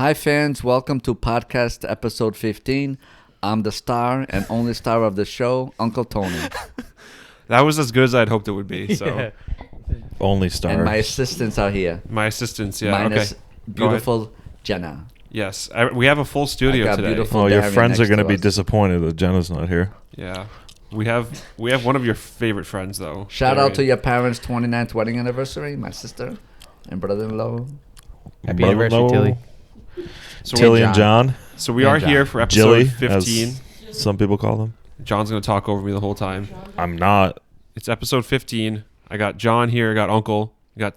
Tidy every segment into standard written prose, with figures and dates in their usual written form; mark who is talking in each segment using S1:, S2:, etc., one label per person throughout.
S1: Hi fans, welcome to podcast episode 15. I'm the star and only star of the show, Uncle Tony.
S2: That was as good as I'd hoped it would be. So,
S3: Yeah.
S4: Only stars.
S1: And my assistants are here.
S2: my assistants, yeah,
S1: Minus
S2: okay.
S1: beautiful Jenna.
S2: Yes, we have a full
S1: I
S2: studio
S1: got
S2: today.
S1: beautiful-
S4: Oh, your
S1: Darren
S4: friends are
S1: next
S4: going to
S1: to
S4: be
S1: us.
S4: disappointed that Jenna's not here.
S2: Yeah, we have one of your favorite friends though.
S1: Shout out to
S2: Darian.
S1: your parents' 29th wedding anniversary, my sister and brother-in-law.
S3: Happy anniversary, Tilly.
S2: So
S4: Tilly
S2: we,
S4: and John.
S2: so we
S3: And
S2: are
S3: John.
S2: here for episode
S4: Jilly,
S2: 15.
S4: as some people call them.
S2: John's gonna talk over me the whole time.
S4: I'm not.
S2: It's episode 15. I got John here. I got Uncle. I got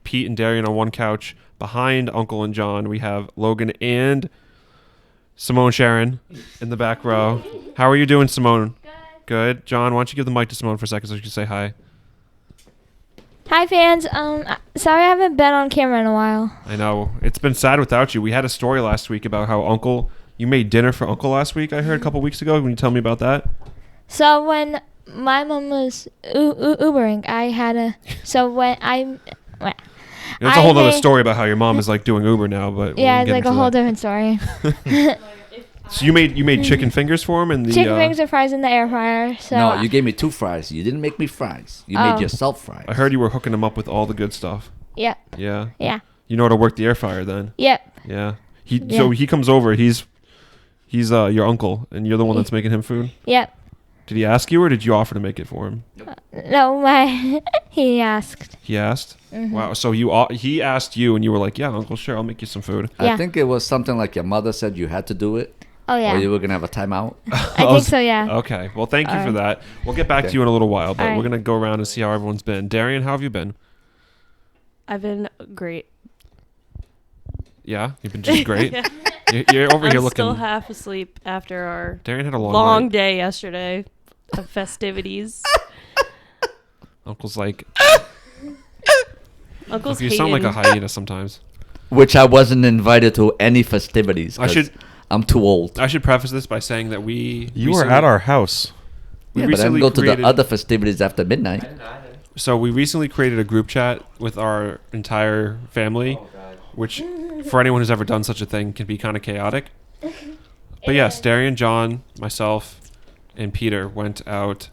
S2: Pete and Darian on one couch. Behind Uncle and John, we have Logan and Simone Sharon in the back row. How are you doing, Simone? Good. John, why don't you give the mic to Simone for a second so she can say hi?
S5: Hi fans. Sorry I haven't been on camera in a while.
S2: I know. It's been sad without you. We had a story last week about how you made dinner for Uncle last week, I heard a couple weeks ago. Can you tell me about that?
S5: So when my mom was Ubering, I had a. So when I.
S2: It's a whole other story about how your mom is like doing Uber now, but
S5: Yeah,
S2: we'll
S5: it's
S2: get
S5: like a
S2: into
S5: whole
S2: that.
S5: different story.
S2: So you made chicken fingers for him and the
S5: Chicken wings and fries in the air fryer. So
S1: No, you gave me 2 fries. You didn't make me fries. You
S5: Oh.
S1: made yourself fries.
S2: I heard you were hooking him up with all the good stuff.
S5: Yep.
S2: Yeah.
S5: Yeah.
S2: You know how to work the air fryer then.
S5: Yep.
S2: Yeah.
S5: Yeah.
S2: So he comes over. He's your uncle, and you're the one that's making him food.
S5: Yep.
S2: Did he ask you, or did you offer to make it for him?
S5: No, he asked.
S2: He asked.
S5: Mhm.
S2: Wow. So he asked you, and you were like, "Yeah, Uncle, sure, I'll make you some food."
S1: I
S5: Yeah.
S1: think it was something like your mother said you had to do it.
S5: Oh yeah.
S1: Or you were going to have a timeout.
S5: I think so. Yeah.
S2: Okay. Well, thank you for
S5: Alright.
S2: that. We'll get back to
S1: Okay.
S2: you in a little while, but
S5: Alright.
S2: we're gonna go around and see how everyone's been. Darian, how have you been?
S6: I've been great.
S2: Yeah, you've been just great.
S6: Yeah.
S2: You're over
S6: I'm
S2: here
S6: still
S2: looking.
S6: half asleep after our
S2: Darian had a long,
S6: long
S2: night.
S6: day yesterday of festivities.
S2: Uncle's like,
S6: Uncle's
S2: you sound like a
S6: hating.
S2: hyena sometimes.
S1: Which I wasn't invited to any festivities.
S2: I
S1: 'cause
S2: should-
S1: I'm too old.
S2: I should preface this by saying that we
S4: You were
S2: recently-
S4: at our house.
S2: we
S1: Yeah, but I didn't
S2: recently
S1: go to
S2: created-
S1: the other festivities after midnight.
S2: So we recently created a group chat with our entire family, which for anyone who's ever done such a thing can be kind of chaotic. But yes, Darian, John, myself, and Peter went out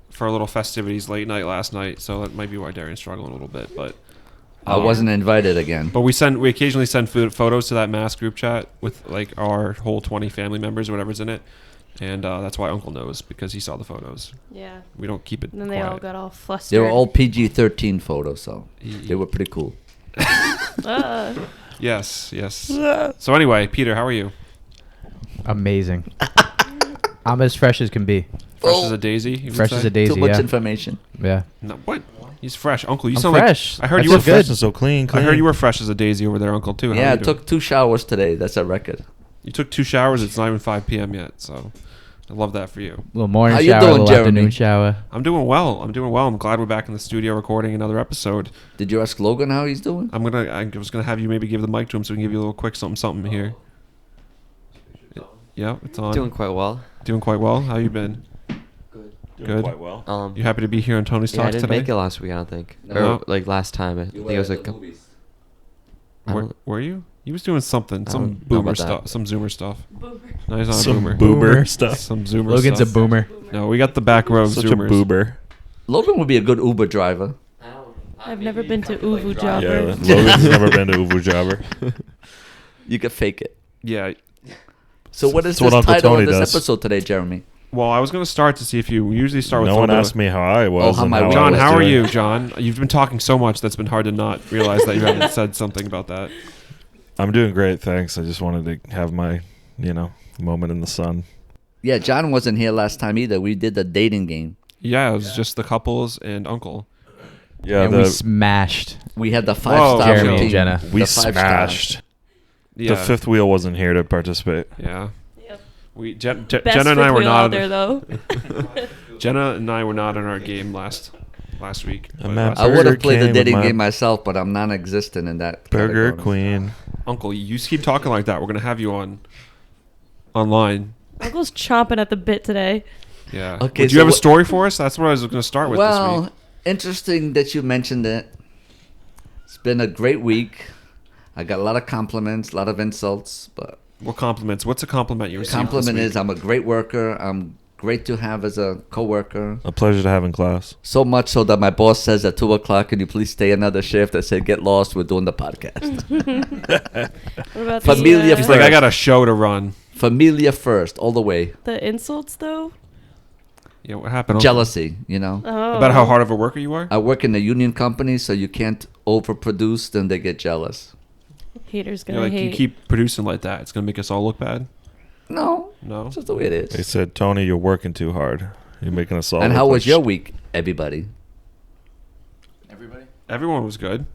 S2: for a little festivities late night last night. So that might be why Darian's struggling a little bit. But
S1: I wasn't invited again.
S2: But we occasionally send photos to that mass group chat with like our whole 20 family members or whatever's in it. And that's why Uncle knows, because he saw the photos.
S6: Yeah.
S2: We don't keep it
S6: And then they all
S2: quiet.
S6: got all flustered.
S1: They were all PG-13 photos, so they were pretty cool.
S2: Yes. So anyway, Peter, how are you?
S3: Amazing. I'm as fresh as can be.
S2: Fresh as a daisy? you would
S3: Fresh
S2: say?
S3: as a daisy.
S1: Too much
S3: Yeah.
S1: information.
S3: Yeah.
S2: No, what? He's fresh. Uncle, you
S3: I'm
S2: sound
S3: fresh.
S2: like... I heard
S3: I
S2: you
S3: feel
S2: were
S3: good.
S2: fresh.
S4: And so clean.
S2: I heard you were fresh as a daisy over there, Uncle, too. How
S1: Yeah,
S2: are
S1: I
S2: you doing?
S1: took 2 showers today. That's a record.
S2: You took 2 showers. It's not even 5 p.m. yet, so I love that for you.
S3: A little morning
S1: How you
S3: shower,
S1: doing,
S3: a little
S1: Jeremy?
S3: afternoon shower.
S2: I'm doing well. I'm glad we're back in the studio recording another episode.
S1: Did you ask Logan how he's doing?
S2: I was gonna have you maybe give the mic to him so we can give you a little quick something here. Yeah, it's on.
S7: Doing quite well.
S2: Doing quite well. How you been? Good.
S4: Quite well.
S2: You happy to be here on Tony's
S7: Yeah, I
S2: Talks
S7: didn't
S2: today?
S7: make it last week, I don't think.
S2: No.
S7: Or like last time. I think it was like.
S2: Were you? He was doing something.
S7: I
S2: Some
S7: don't know
S2: boomer
S7: about that.
S2: stuff. Some Zoomer stuff. No, he's not
S4: Some
S2: a boomer.
S4: boomer stuff.
S2: Some Zoomer
S3: Logan's
S2: stuff.
S3: a boomer.
S2: No, we got the back row of
S4: Such
S2: Zoomers.
S4: a boober.
S1: Logan would be a good Uber driver.
S6: I've never been to Uvu
S4: Yeah,
S6: Jobber.
S4: Logan's never been to Uvu Jobber.
S1: You could fake it.
S2: Yeah.
S1: So what is
S4: That's what
S1: this
S4: Uncle
S1: title
S4: Tony
S1: of this
S4: does.
S1: episode today, Jeremy?
S2: Well, I was gonna start to see if we usually start with.
S4: No
S2: a
S4: one
S2: little bit
S4: asked me how I was.
S1: how
S4: and
S1: my
S4: how
S1: week
S4: I
S2: John,
S4: was
S2: how are
S4: doing.
S2: you, John? You've been talking so much that's been hard to not realize that you haven't said something about that.
S4: I'm doing great, thanks. I just wanted to have my, moment in the sun.
S1: Yeah, John wasn't here last time either. We did the dating game.
S2: Yeah, it was just the couples and Uncle.
S4: Yeah,
S3: And we smashed.
S1: We had the
S2: Whoa,
S1: 5-star
S3: Jeremy and
S1: team.
S3: Jenna.
S4: we
S1: The 5-star.
S4: smashed.
S2: Yeah.
S4: The fifth wheel wasn't here to participate.
S2: Yeah.
S6: Yep.
S2: We Jenna
S6: Best
S2: and I
S6: fifth
S2: were
S6: wheel
S2: not
S6: out there, though.
S2: Jenna and I were not in our game last week.
S4: A map
S1: I would
S4: Burger
S1: have played the
S4: King
S1: dating
S4: with my
S1: game myself, but I'm non-existent in that.
S4: Burger
S1: category.
S4: Queen.
S2: Uncle, you just keep talking like that. We're gonna have you online.
S6: Uncle's chomping at the bit today.
S2: Yeah.
S1: Okay,
S2: Do you
S1: so
S2: have a
S1: what-
S2: story for us? That's what I was gonna start with this
S1: Well,
S2: week.
S1: interesting that you mentioned it. It's been a great week. I got a lot of compliments, a lot of insults, but
S2: What compliments? What's a compliment you received?
S1: compliment
S2: this
S1: is I'm a great worker. I'm great to have as a coworker.
S4: A pleasure to have in class.
S1: So much so that my boss says at 2:00, "Can you please stay another shift?" I said, "Get lost. We're doing the podcast."
S6: What about
S1: Familia
S2: He's
S6: the,
S2: like, I got a show to run.
S1: Familia first, all the way.
S6: the insults though?
S2: Yeah, what happened? Uncle?
S1: Jealousy, you know.
S6: Oh.
S2: About how hard of a worker you are?
S1: I work in a union company, so you can't overproduce. Then they get jealous.
S6: Haters
S2: You're
S6: gonna
S2: like, you
S6: hate.
S2: keep producing like that. It's gonna make us all look bad.
S1: No,
S2: No.
S1: it's just the way it
S4: They
S1: is.
S4: said, Tony, you're working too hard. You're making us all.
S1: And
S4: look
S1: how
S4: like
S1: was your week, everybody?
S2: Everyone was good.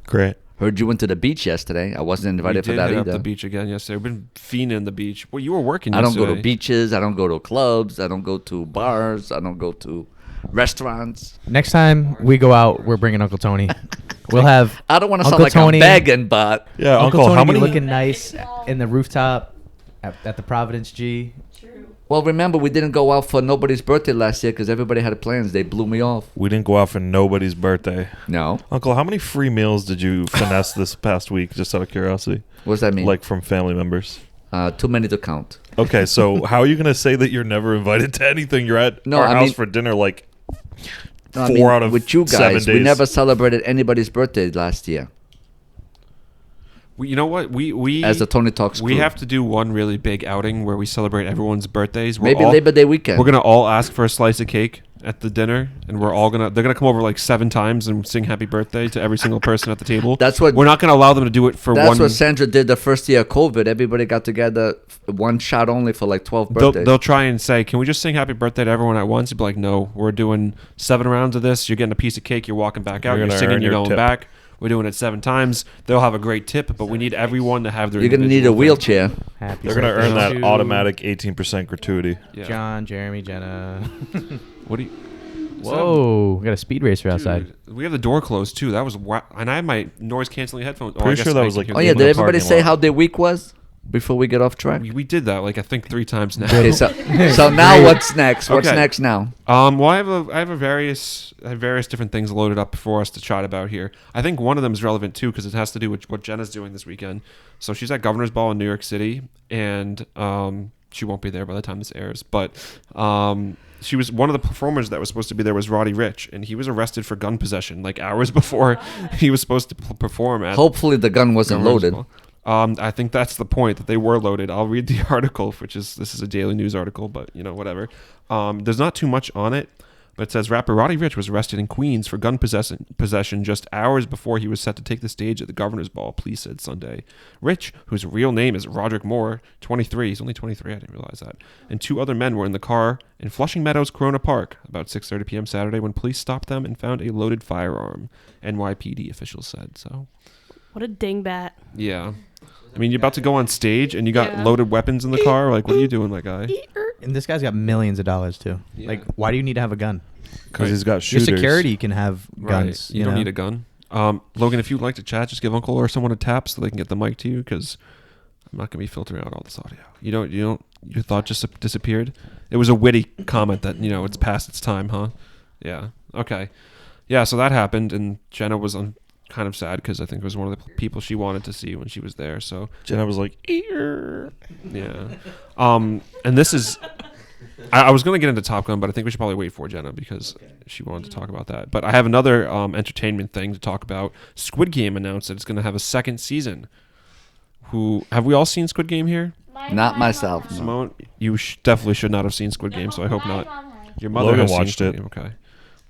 S4: Great.
S1: Heard you went to the beach yesterday. I wasn't invited
S2: we
S1: for
S2: did
S1: that
S2: hit up
S1: either.
S2: the beach again yesterday. We've been fiending in the beach. Well, you were working
S1: I don't
S2: yesterday.
S1: go to beaches. I don't go to clubs. I don't go to bars. I don't go to restaurants.
S3: Next time we go out, we're bringing Uncle Tony. We'll have
S1: I don't want to sound
S3: Uncle
S1: like
S3: Tony-
S1: I'm begging, but
S4: Yeah,
S3: Uncle
S4: Uncle,
S3: Tony
S4: how
S3: be
S4: many?
S3: looking nice in the rooftop at the Providence G.
S1: well, remember we didn't go out for nobody's birthday last year because everybody had plans. They blew me off.
S4: We didn't go out for nobody's birthday.
S1: No,
S4: Uncle, how many free meals did you finesse this past week, just out of curiosity?
S1: what does that mean?
S4: Like from family members?
S1: Too many to count.
S4: Okay, so how are you going to say that you're never invited to anything? You're at
S1: No,
S4: our
S1: I
S4: house
S1: mean-
S4: for dinner like
S1: No, I
S4: 4
S1: mean,
S4: out of
S1: with you
S4: 7
S1: guys,
S4: days.
S1: we never celebrated anybody's birthday last year
S2: You know what? We
S1: as the Tony Talks
S2: we
S1: crew.
S2: have to do one really big outing where we celebrate everyone's birthdays.
S1: Maybe Labor Day weekend.
S2: We're gonna all ask for a slice of cake at the dinner, and they're gonna come over like 7 times and sing happy birthday to every single person at the table.
S1: That's what-
S2: we're not gonna allow them to do it for
S1: That's
S2: one.
S1: what Sandra did the first year of COVID. Everybody got together, one shot only for like 12 birthdays.
S2: They'll try and say, "Can we just sing happy birthday to everyone at once?" You'd be like, "No, we're doing 7 rounds of this. You're getting a piece of cake. You're walking back out.
S4: You're
S2: You're
S4: gonna
S2: singing.
S4: earn
S2: You're
S4: your
S2: going
S4: tip.
S2: back. We're doing it 7 times. They'll have a great tip, but we need everyone to have their.
S1: You're going to need a
S2: individual thing.
S1: wheelchair.
S3: Happy
S4: They're going to
S3: birthday
S4: earn that
S3: to
S4: automatic 18% gratuity.
S2: Yeah.
S3: John, Jeremy, Jenna.
S2: What do you?
S3: Whoa, we got a speed racer outside.
S2: Dude, we have the door closed too. That was and I had my noise canceling headphones.
S4: Pretty sure that was like
S1: Oh,
S4: in
S1: yeah.
S4: the
S1: Did everybody
S4: parking
S1: say
S4: lot.
S1: how their week was before we get off track?
S2: we did that like I think 3 times now.
S1: Okay, so now what's next? What's
S2: Okay.
S1: next now?
S2: Well, I have various different things loaded up for us to chat about here. I think one of them is relevant too because it has to do with what Jenna's doing this weekend. So she's at Governor's Ball in New York City, and she won't be there by the time this airs. But she was one of the performers that was supposed to be there was Roddy Ricch, and he was arrested for gun possession like hours before he was supposed to perform at.
S1: Hopefully the gun wasn't
S2: Governor's
S1: loaded.
S2: Ball. I think that's the point, that they were loaded. I'll read the article, this is a daily news article, but whatever. There's not too much on it, but it says rapper Roddy Ricch was arrested in Queens for gun possession just hours before he was set to take the stage at the Governor's Ball, police said Sunday. Ricch, whose real name is Roderick Moore, 23, he's only 23, I didn't realize that, and 2 other men were in the car in Flushing Meadows, Corona Park, about 6:30 p.m. Saturday when police stopped them and found a loaded firearm, NYPD officials said. So,
S6: What a dingbat.
S2: yeah. I mean, you're about to go on stage and you got
S6: Yeah.
S2: loaded weapons in the car. Like, what are you doing, my guy?
S3: And this guy's got millions of dollars too.
S2: Yeah.
S3: Like, why do you need to have a gun?
S4: Because he's got
S3: Your
S4: shooters.
S3: security can have guns.
S2: Right. You don't
S3: know?
S2: need a gun. Logan, if you'd like to chat, just give Uncle or someone a tap so they can get the mic to you, because I'm not gonna be filtering out all this audio. You don't. Your thought just disappeared. It was a witty comment that it's past its time, huh? Yeah. Okay. Yeah. So that happened, and Jenna was kind of sad because I think it was one of the people she wanted to see when she was there. So
S4: Jenna was like, "Ear."
S2: yeah. And this is. I was going to get into Top Gun, but I think we should probably wait for Jenna because she wanted to talk about that. But I have another entertainment thing to talk about. Squid Game announced that it's going to have a 2nd season. Have we all seen Squid Game here?
S1: Not myself. No.
S2: Simone, you definitely should not have seen Squid Game, so I hope not. Your mother
S4: Logan
S2: has seen
S4: watched
S2: Squid
S4: it.
S2: Game, okay.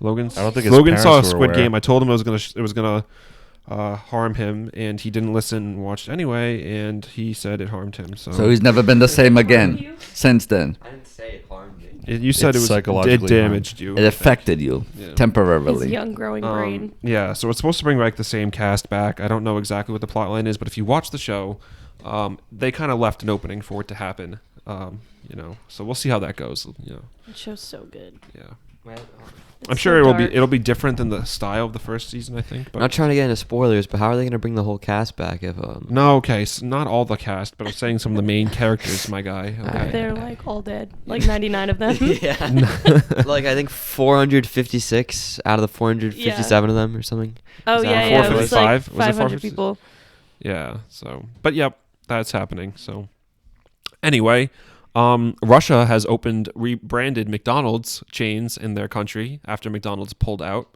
S2: Logan
S4: I don't think his
S2: Logan saw
S4: parents were
S2: Squid
S4: aware.
S2: Game. I told him it was gonna harm him, and he didn't listen and watched anyway, and he said it harmed him.
S1: So he's never been the same again since then.
S7: I didn't say it harmed me.
S2: You said
S4: It's
S2: it was
S4: psychologically
S2: it damaged you.
S1: It affected you
S2: Yeah.
S1: temporarily.
S6: His young growing brain.
S2: Yeah, so it's supposed to bring like the same cast back. I don't know exactly what the plot line is, but if you watch the show, they kind of left an opening for it to happen. So we'll see how that goes.
S6: That show's so good.
S2: Yeah.
S7: Well,
S2: I'm
S6: It's
S2: sure
S6: so
S2: it'll
S6: dark.
S2: be different than the style of the first season, I think.
S7: I'm
S2: But
S7: not trying to get into spoilers, but how are they going to bring the whole cast back if
S2: no, okay, so not all the cast, but I'm saying some of the main characters, my guy. Okay.
S6: They're like all dead. Like 99 of them.
S7: yeah. Like I think 456 out of the 457 of them or something.
S6: Oh
S7: Is that
S6: yeah, yeah. It was like
S2: 455? Was it
S6: 500
S2: 456?
S6: people.
S2: Yeah. So, but yep, that's happening. So, anyway, Russia has opened rebranded McDonald's chains in their country after McDonald's pulled out.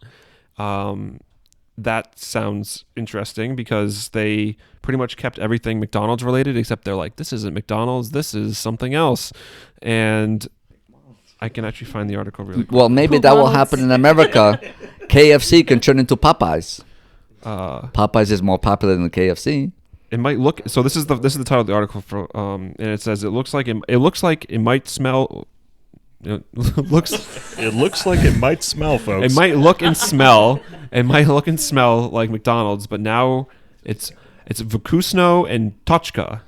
S2: That sounds interesting because they pretty much kept everything McDonald's related, except they're like, this isn't McDonald's, this is something else. And I can actually find the article really quick.
S1: Well, maybe that will happen in America. KFC can turn into Popeyes. Popeyes is more popular than KFC.
S2: It might look so. This is the title of the article for and it says it looks like it might smell. It looks
S4: It looks like it might smell, folks.
S2: it might look and smell. It might look and smell like McDonald's, but now it's Vkusno and Tochka.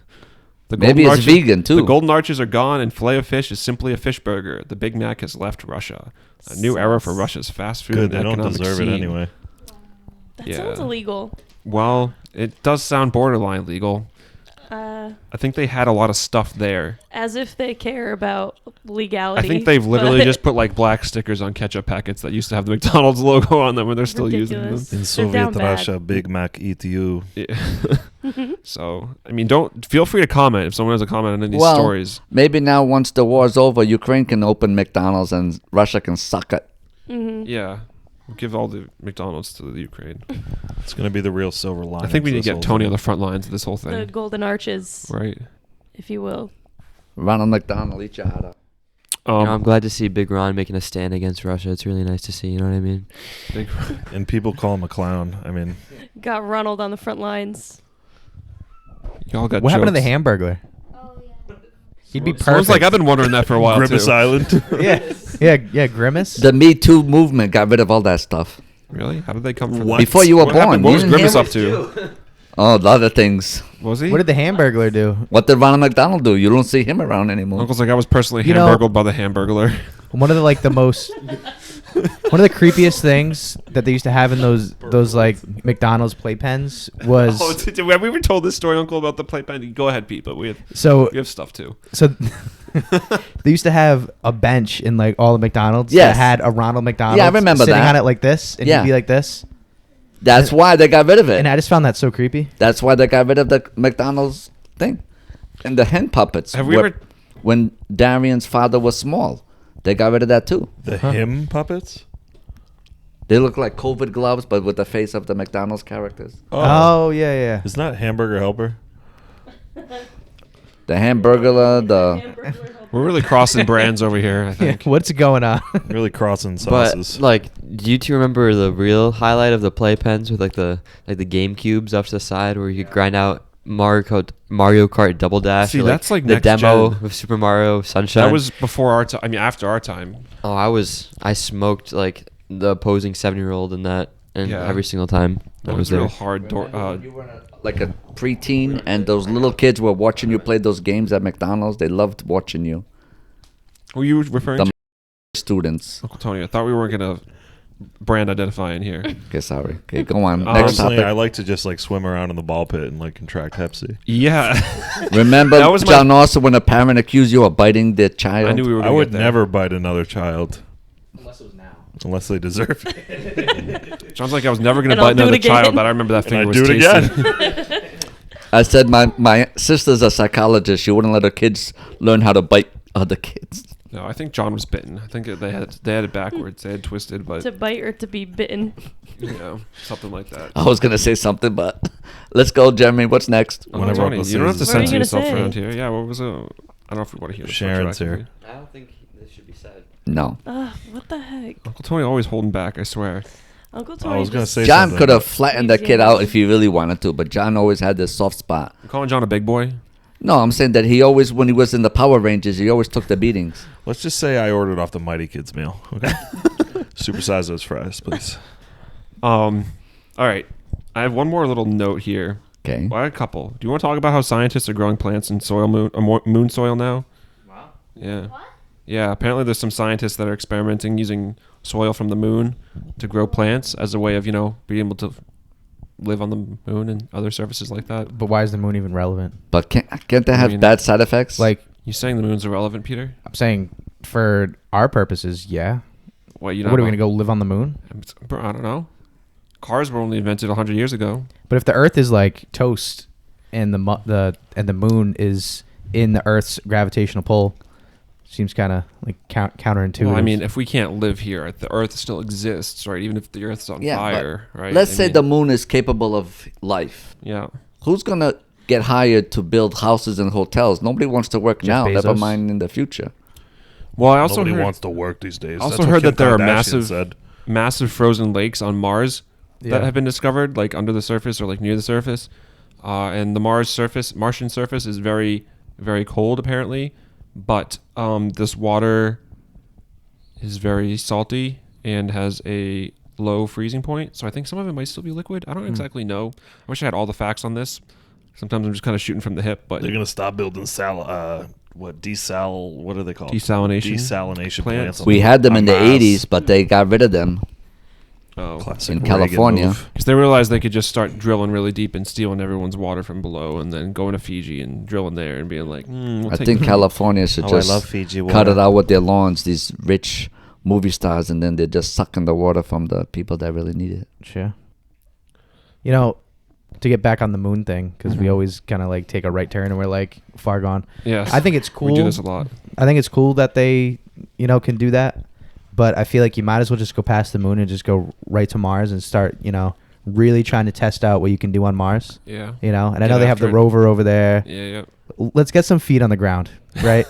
S2: The
S1: Maybe
S2: golden
S1: it's vegan, too.
S2: The golden arches are gone, and filet of fish is simply a fish burger. The Big Mac has left Russia. A new era for Russia's fast food
S4: Good.
S2: and
S4: They don't
S2: economic
S4: deserve
S2: scene.
S4: it anyway.
S6: That
S2: Yeah.
S6: sounds illegal.
S2: Well, it does sound borderline legal. I think they had a lot of stuff there.
S6: As if they care about legality.
S2: I think they've literally
S6: but-
S2: just put like black stickers on ketchup packets that used to have the McDonald's logo on them, and they're still using them.
S6: Ridiculous.
S4: In
S6: They're
S4: Soviet
S6: down bad.
S4: Russia, Big Mac eat you.
S2: Yeah. So, I mean, don't feel free to comment if someone has a comment on any of these
S1: Well,
S2: stories.
S1: maybe now once the war's over, Ukraine can open McDonald's and Russia can suck it.
S6: Mhm.
S2: Yeah, give all the McDonald's to the Ukraine.
S4: It's going to be the real silver lining.
S2: I think we
S4: to
S2: need
S4: this
S2: to get
S4: whole
S2: Tony
S4: thing.
S2: on the front lines of this whole
S6: The
S2: thing,
S6: golden arches,
S2: right?
S6: if you will.
S1: Ronald McDonald, eat your heart out.
S7: I'm glad to see Big Ron making a stand against Russia. It's really nice to see. You know what I mean?
S2: Big,
S4: And people call him a clown. I mean,
S6: Got Ronald on the front lines.
S2: y'all got
S3: What happened to the
S2: jokes.
S3: Hamburglar?
S5: Oh yeah.
S3: He'd be
S2: Someone's
S3: perfect.
S2: like, I've been wondering that for a while
S4: Grimace
S2: too.
S4: Island.
S3: yeah, Grimace.
S1: The Me Too movement got rid of all that stuff.
S2: Really? How did they come from?
S4: What?
S1: Before you were
S2: What
S1: born.
S2: happened? What
S1: you
S2: was
S1: didn't
S2: Grimace
S1: hear
S2: up to?
S1: Oh, the other things.
S2: Was he?
S3: What did the Hamburglar do?
S1: What did Ronald McDonald do? You don't see him around anymore.
S2: Uncle's like, I was personally
S3: You know-
S2: hamburgled by the Hamburglar.
S3: One of the like the most one of the creepiest things that they used to have in those like McDonald's playpens was
S2: Oh, have we ever told this story, Uncle, about the playpen? Go ahead, Pete. But we have
S3: so
S2: stuff too.
S3: they used to have a bench in like all the McDonald's
S1: Yes.
S3: that had a Ronald McDonald
S1: Yeah, I remember
S3: sitting
S1: that.
S3: on it like this, and
S1: Yeah.
S3: he'd be like this.
S1: That's why they got rid of it.
S3: And I just found that so creepy.
S1: That's why they got rid of the McDonald's thing. And the hen puppets.
S2: Have we
S1: were-
S2: ever?
S1: When Darian's father was small, they got rid of that too.
S4: The him puppets?
S1: They look like COVID gloves, but with the face of the McDonald's characters.
S3: Oh, yeah.
S4: Isn't that Hamburger Helper?
S1: The Hamburglar, the...
S2: We're really crossing brands over here. I
S3: Yeah,
S2: think.
S3: what's going on?
S4: Really crossing
S7: But
S4: sauces.
S7: like, do you two remember the real highlight of the playpens with like the game cubes off to the side where you could grind out Mario Kart Double Dash?
S2: See,
S7: or,
S2: that's like
S7: the
S2: next
S7: demo
S2: gen.
S7: of Super Mario Sunshine.
S2: That was before our time. I mean, after our time.
S7: Oh, I smoked like the opposing 7-year-old in that, and
S2: Yeah.
S7: every single time
S2: That
S7: I
S2: was
S7: was there.
S2: real hard.
S1: You were like a preteen, and those little kids were watching you play those games at McDonald's. They loved watching you.
S2: Were you referring
S1: The
S2: to
S1: students.
S2: Uncle Tony? I thought we weren't gonna brand identify in here.
S1: Okay, sorry. Okay, go on.
S2: Um,
S1: Next
S4: Personally,
S1: topic.
S4: I like to just like swim around in the ball pit and like contract Hep C.
S2: Yeah.
S1: Remember,
S2: That was my-
S1: John, also when a parent accused you of biting their child?
S2: I knew we were.
S4: I
S2: Gonna
S4: would
S2: get there.
S4: never bite another child
S3: Unless it was now.
S4: unless they deserve it.
S2: Sounds like I was never gonna
S6: And I'll
S2: bite
S6: do it
S2: another
S6: again.
S2: child, but I remember that
S4: And
S2: finger
S4: I
S2: was
S4: do it
S2: tasty.
S4: again.
S1: I said my sister's a psychologist. She wouldn't let her kids learn how to bite other kids.
S2: No, I think John was bitten. I think they had it backwards. They had twisted, but
S6: To bite or to be bitten.
S2: you know, something like that.
S1: I was gonna say something, but let's go, Jeremy. What's next?
S2: Uncle
S4: Whenever
S2: Tony,
S4: Uncle
S2: you don't have to
S4: says-
S6: What are you
S2: censor
S6: gonna
S2: yourself
S6: say?
S2: around here. Yeah, what was I don't know if we want to hear this.
S4: Sharon's here.
S2: retroactively.
S7: I don't think this should be said.
S1: No,
S6: What the heck?
S2: Uncle Tony always holding back. I swear.
S6: Uncle Tony.
S4: I was gonna
S6: just-
S4: say
S1: John
S4: something.
S1: could have flattened that kid
S6: Easy.
S1: out if he really wanted to, but John always had this soft spot.
S2: You calling John a big boy?
S1: No, I'm saying that he always, when he was in the Power Rangers, he always took the beatings.
S4: Let's just say I ordered off the Mighty Kids meal. Okay. Supersize those fries, please.
S2: All right. I have one more little note here.
S1: Okay.
S2: Well, I had a couple. Do you want to talk about how scientists are growing plants in moon soil now? Wow. Yeah.
S5: What?
S2: Yeah. Apparently, there's some scientists that are experimenting using soil from the moon to grow plants as a way of being able to live on the moon and other surfaces like that.
S3: But why is the moon even relevant?
S1: But can't they have
S2: mean-
S1: bad side effects?
S3: Like,
S2: You saying the moon's irrelevant, Peter?
S3: I'm saying for our purposes, yeah.
S2: What
S3: What are we gonna go live on the moon?
S2: Bro, I don't know. Cars were only invented 100 years ago.
S3: But if the Earth is like toast and the moon is in the Earth's gravitational pull. Seems kind of like counterintuitive.
S2: Well, I mean, if we can't live here, the Earth still exists, right? Even if the Earth's on fire, right?
S1: Let's say the moon is capable of life.
S2: Yeah.
S1: Who's gonna get hired to build houses and hotels? Nobody wants to work
S3: Jeff
S1: now. Never
S3: Bezos.
S1: mind in the future.
S2: Well, I also
S4: Nobody
S2: heard,
S4: wants to work these days.
S2: also
S4: That's what
S2: heard
S4: Kim
S2: that there are
S4: Kardashian
S2: massive frozen lakes on Mars that
S3: Yeah.
S2: have been discovered, like under the surface or like near the surface. And the Martian surface is very, very cold apparently. But this water is very salty and has a low freezing point. So I think some of it might still be liquid. I don't exactly know. I wish I had all the facts on this. Sometimes I'm just kind of shooting from the hip. But
S4: They're gonna stop building what are they called?
S2: Desalination
S4: Desalination
S2: plants.
S4: plants.
S1: We had them
S4: on
S1: in the
S4: Mars.
S1: 80s, but they got rid of them.
S4: Classic
S1: in
S4: Reagan
S1: California.
S4: move.
S2: Because they realized they could just start drilling really deep and stealing everyone's water from below, and then going to Fiji and drilling there and being like, we'll
S1: I
S2: take
S1: think
S2: the-
S1: California should
S4: Oh, I
S1: just
S4: love Fiji
S1: cut
S4: water.
S1: it out with their lawns, these rich movie stars, and then they're just sucking the water from the people that really need it.
S3: Sure. You know, to get back on the moon thing, because we always kind of like take a right turn and we're like far gone.
S2: Yes.
S3: I think it's cool.
S2: We do this a lot.
S3: I think it's cool that they, can do that. But I feel like you might as well just go past the moon and just go right to Mars and start, really trying to test out what you can do on Mars.
S2: Yeah.
S3: And I
S2: Get
S3: know they have the
S2: after it.
S3: rover over there.
S2: Yeah.
S3: Let's get some feet on the ground, right?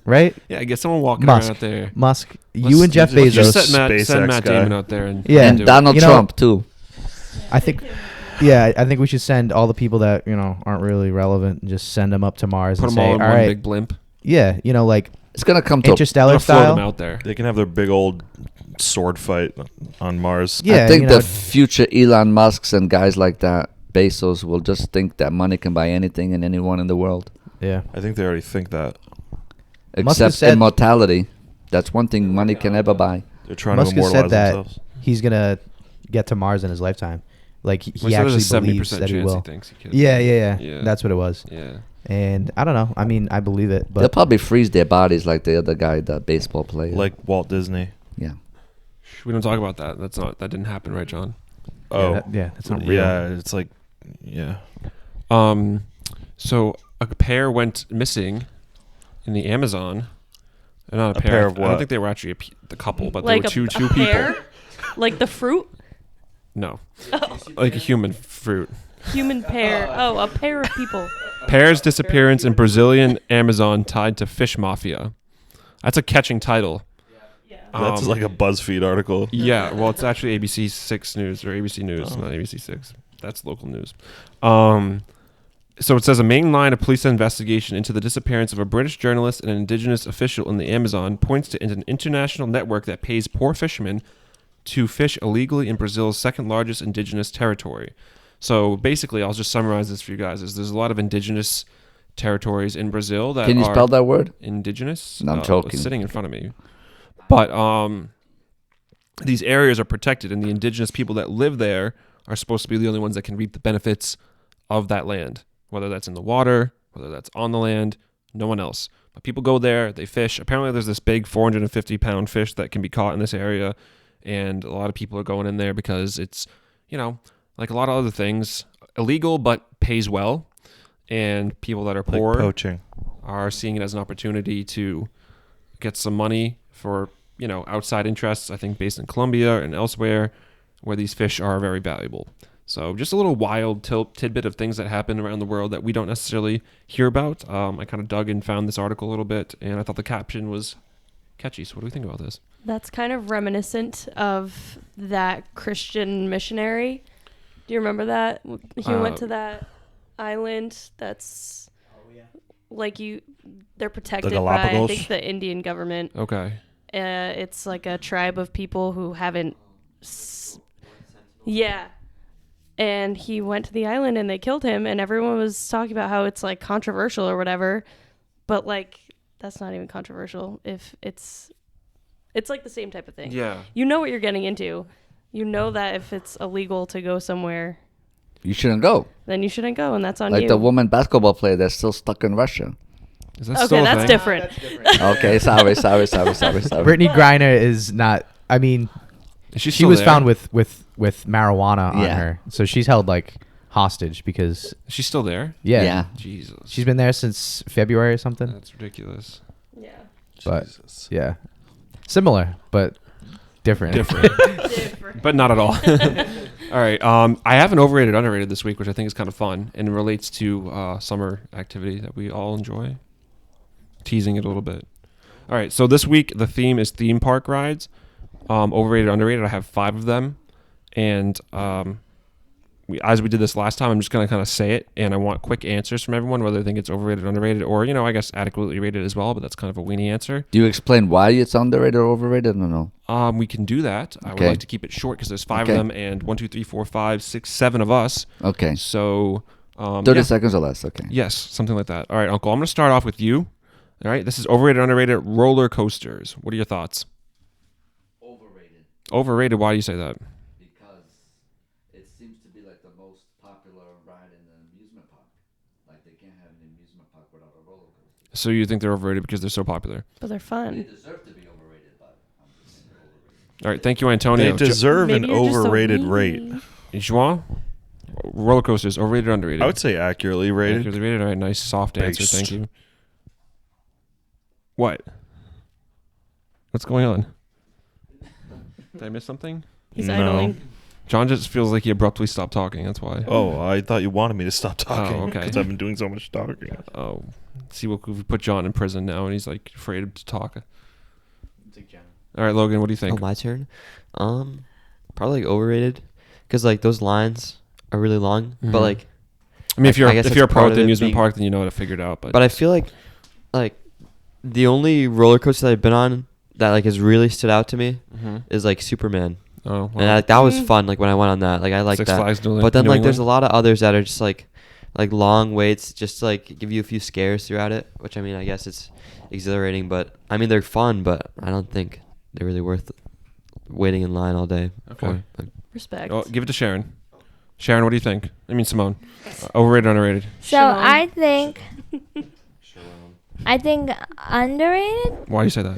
S3: Right?
S2: Yeah, get someone walking
S3: Musk.
S2: around out there.
S3: Musk,
S2: Let's-
S3: you and Jeff
S2: let's just
S3: Bezos.
S2: send
S4: SpaceX
S2: Matt
S4: guy.
S2: Damon out there and
S3: Yeah.
S1: And
S2: do it.
S1: Donald Trump, too.
S3: I think, I think we should send all the people that aren't really relevant and just send them up to Mars
S2: Put
S3: and
S2: them all
S3: say,
S2: in
S3: all
S2: one
S3: right,
S2: big blimp.
S3: yeah, like
S1: It's going to come to
S3: Interstellar
S2: Float them
S3: style.
S2: out there.
S4: They can have their big old sword fight on Mars.
S3: Yeah,
S1: I think the future Elon Musks and guys like that, Bezos, will just think that money can buy anything and anyone in the world.
S3: Yeah.
S4: I think they already think that.
S3: Musk has
S1: Except
S3: said-
S1: immortality. That's one thing money can never buy.
S4: They're trying
S3: Musk
S4: to
S3: has said
S4: immortalize
S3: that
S4: themselves.
S3: he's gonna get to Mars in his lifetime. Like he
S2: Well, so there's
S3: actually
S2: a
S3: believes
S2: 70%
S3: that he
S2: chance
S3: will.
S2: he thinks he can.
S3: Yeah. That's what it was.
S2: Yeah.
S3: And I don't know. I mean, I believe it,
S1: They'll
S3: but
S1: probably freeze their bodies like the other guy, the baseball player.
S4: Like Walt Disney.
S1: yeah.
S2: We don't talk about that. That didn't happen, right, John?
S4: Oh,
S3: that's not real.
S4: yeah. It's like, yeah.
S2: So a pair went missing in the Amazon. Not a
S4: A
S2: pair.
S4: pair of
S2: I don't
S4: what?
S2: think they were actually the couple, but
S6: Like
S2: they were
S6: a
S2: two
S6: pear?
S2: people.
S6: Like the fruit?
S2: No, like a human fruit.
S6: Human pear. Oh, a pair of people.
S2: Pair's disappearance in Brazilian Amazon tied to fish mafia. That's a catching title.
S4: That's like a BuzzFeed article.
S2: Yeah, well, it's actually ABC 6 News or ABC News, not ABC 6. That's local news. So it says a main line of police investigation into the disappearance of a British journalist and an indigenous official in the Amazon points to an international network that pays poor fishermen to fish illegally in Brazil's second largest indigenous territory. So basically, I'll just summarize this for you guys. There's a lot of indigenous territories in Brazil that
S1: Can you
S2: are
S1: spell that word?
S2: indigenous.
S1: No, I'm joking.
S2: It's sitting in front of me. But these areas are protected, and the indigenous people that live there are supposed to be the only ones that can reap the benefits of that land, whether that's in the water, whether that's on the land, no one else. But people go there, they fish. Apparently there's this big 450-pound fish that can be caught in this area, and a lot of people are going in there because it's, like a lot of other things, illegal but pays well, and people that are
S4: Like
S2: poor
S4: poaching.
S2: are seeing it as an opportunity to get some money for, outside interests, I think based in Colombia and elsewhere, where these fish are very valuable. So just a little wild tidbit of things that happen around the world that we don't necessarily hear about. I kind of dug and found this article a little bit, and I thought the caption was catchy. So what do we think about this?
S6: That's kind of reminiscent of that Christian missionary. Do you remember that? He went to that island that's they're protected by, I
S4: Galapagos?
S6: think, the Indian government.
S2: Okay.
S6: It's like a tribe of people who haven't... Yeah. And he went to the island and they killed him, and everyone was talking about how it's like controversial or whatever. But that's not even controversial if it's like the same type of thing.
S2: Yeah.
S6: You know what you're getting into. You know that if it's illegal to go somewhere,
S1: You shouldn't go.
S6: then you shouldn't go, and that's on
S1: Like
S6: you.
S1: the woman basketball player that's still stuck in Russia.
S2: Is that
S6: Okay,
S2: still a
S6: that's
S2: thing?
S6: different.
S1: Okay, sorry.
S3: Brittany Griner is not. I mean,
S2: Is she
S3: she
S2: still
S3: was
S2: there?
S3: found with marijuana on
S1: Yeah.
S3: her, so she's held like hostage because
S2: She's still there.
S3: yeah,
S2: Jesus.
S3: she's been there since February or something.
S2: That's ridiculous.
S6: Yeah.
S3: But
S4: Jesus.
S3: yeah, similar but different.
S2: Different. But not at all. All right. I have an overrated, underrated this week, which I think is kind of fun and relates to summer activity that we all enjoy. Teasing it a little bit. All right. So this week the theme is theme park rides. Overrated, underrated. I have 5 of them, and as we did this last time, I'm just gonna kind of say it, and I want quick answers from everyone, whether they think it's overrated, underrated, or I guess adequately rated as well. But that's kind of a weenie answer.
S1: Do you explain why it's underrated or overrated? No.
S2: We can do that. I would
S1: Okay.
S2: like to keep it short because there's 5
S1: Okay.
S2: of them, and 1, 2, 3, 4, 5, 6, 7 of us.
S1: Okay.
S2: So
S1: 30 seconds or less. Okay.
S2: Yes, something like that. All right, Uncle. I'm gonna start off with you. All right, this is overrated, underrated roller coasters. What are your thoughts?
S1: Overrated
S2: Overrated. Why do you say that?
S1: because it seems to be like the most popular ride in the amusement park. Like they can't have an amusement park without a roller coaster.
S2: So you think they're overrated because they're so popular?
S6: But they're
S1: They
S6: fun.
S1: deserve to be overrated, but I'm just overrated.
S2: All right, thank you, Antonio.
S4: They deserve an
S6: Maybe you're just so
S4: overrated
S6: mean.
S4: rate.
S2: Juan? Roller coasters, overrated, underrated?
S4: I would say accurately rated.
S2: Accurately rated. All right, nice, soft answer.
S4: Based.
S2: Thank you. What? What's going on? Did I miss something?
S6: He's
S4: No.
S6: idling.
S2: John just feels like he abruptly stopped talking. That's why.
S4: Oh, I thought you wanted me to stop talking.
S2: Oh, okay.
S4: Because I've been doing so much talking.
S2: Oh, see, we put John in prison now, and he's like afraid to talk. All right, Logan, what do you
S7: Oh,
S2: think?
S7: my turn. Probably like overrated, because like those lines are really long.
S2: Mhm.
S7: But like,
S2: I mean, if you're
S7: I guess
S2: if
S7: that's
S2: you're a pro
S7: part
S2: at the
S7: of it
S2: amusement
S7: being-
S2: park, then you know how to figure it out. But
S7: I feel like the only roller coaster that I've been on that like has really stood out to me
S2: Mhm.
S7: is like Superman,
S2: Oh,
S7: and like that was fun. Like when I went on that, like I like
S2: Six
S7: that.
S2: Flags New
S7: But then
S2: New
S7: like there's a
S2: England?
S7: lot of others that are just like long waits, just to, like give you a few scares throughout it. Which I mean, I guess it's exhilarating, but I mean they're fun, but I don't think they're really worth waiting in line all day.
S2: Okay.
S7: For.
S6: Respect.
S2: Oh, give it to Sharon. Sharon, what do you think? I mean, Simone. Overrated, underrated?
S5: So
S6: Shimon.
S5: I think underrated
S2: Why do you say that?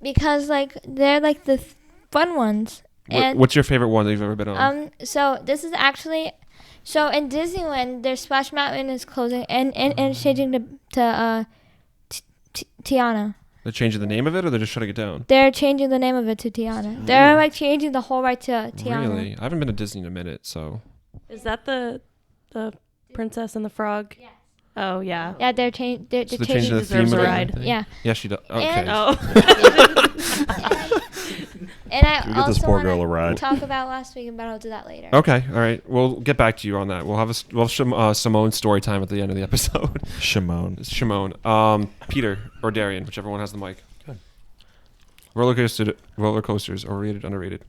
S5: because like they're like the fun ones. And
S2: What's your favorite one that you've ever been on?
S5: so this is actually so in Disneyland their Splash Mountain is closing and it's changing to Tiana.
S2: They're changing the name of it, or they're just shutting it down?
S5: They're changing the name of it to Tiana. They're like changing the whole ride to Tiana.
S2: Really? I haven't been to Disney in a minute, so.
S6: Is that the Princess and the Frog?
S5: Yes.
S6: Oh yeah.
S5: Yeah, they're changing. They're
S2: So they're
S5: changing.
S2: changing the
S6: Deserves
S2: theme
S6: a
S2: of
S6: ride.
S2: everything?
S5: Yeah.
S2: Yeah, she does. Okay.
S5: And-
S6: Oh.
S5: And I
S4: Can we get this
S5: also
S4: poor girl
S5: want
S4: a ride?
S5: to talk about last week, but I'll do that later.
S2: Okay, all right. We'll get back to you on that. We'll have Simone's story time at the end of the episode.
S4: Shimon.
S2: It's Shimon. Peter or Darian, whichever one has the mic.
S4: Good.
S2: Roller coasters, overrated, underrated.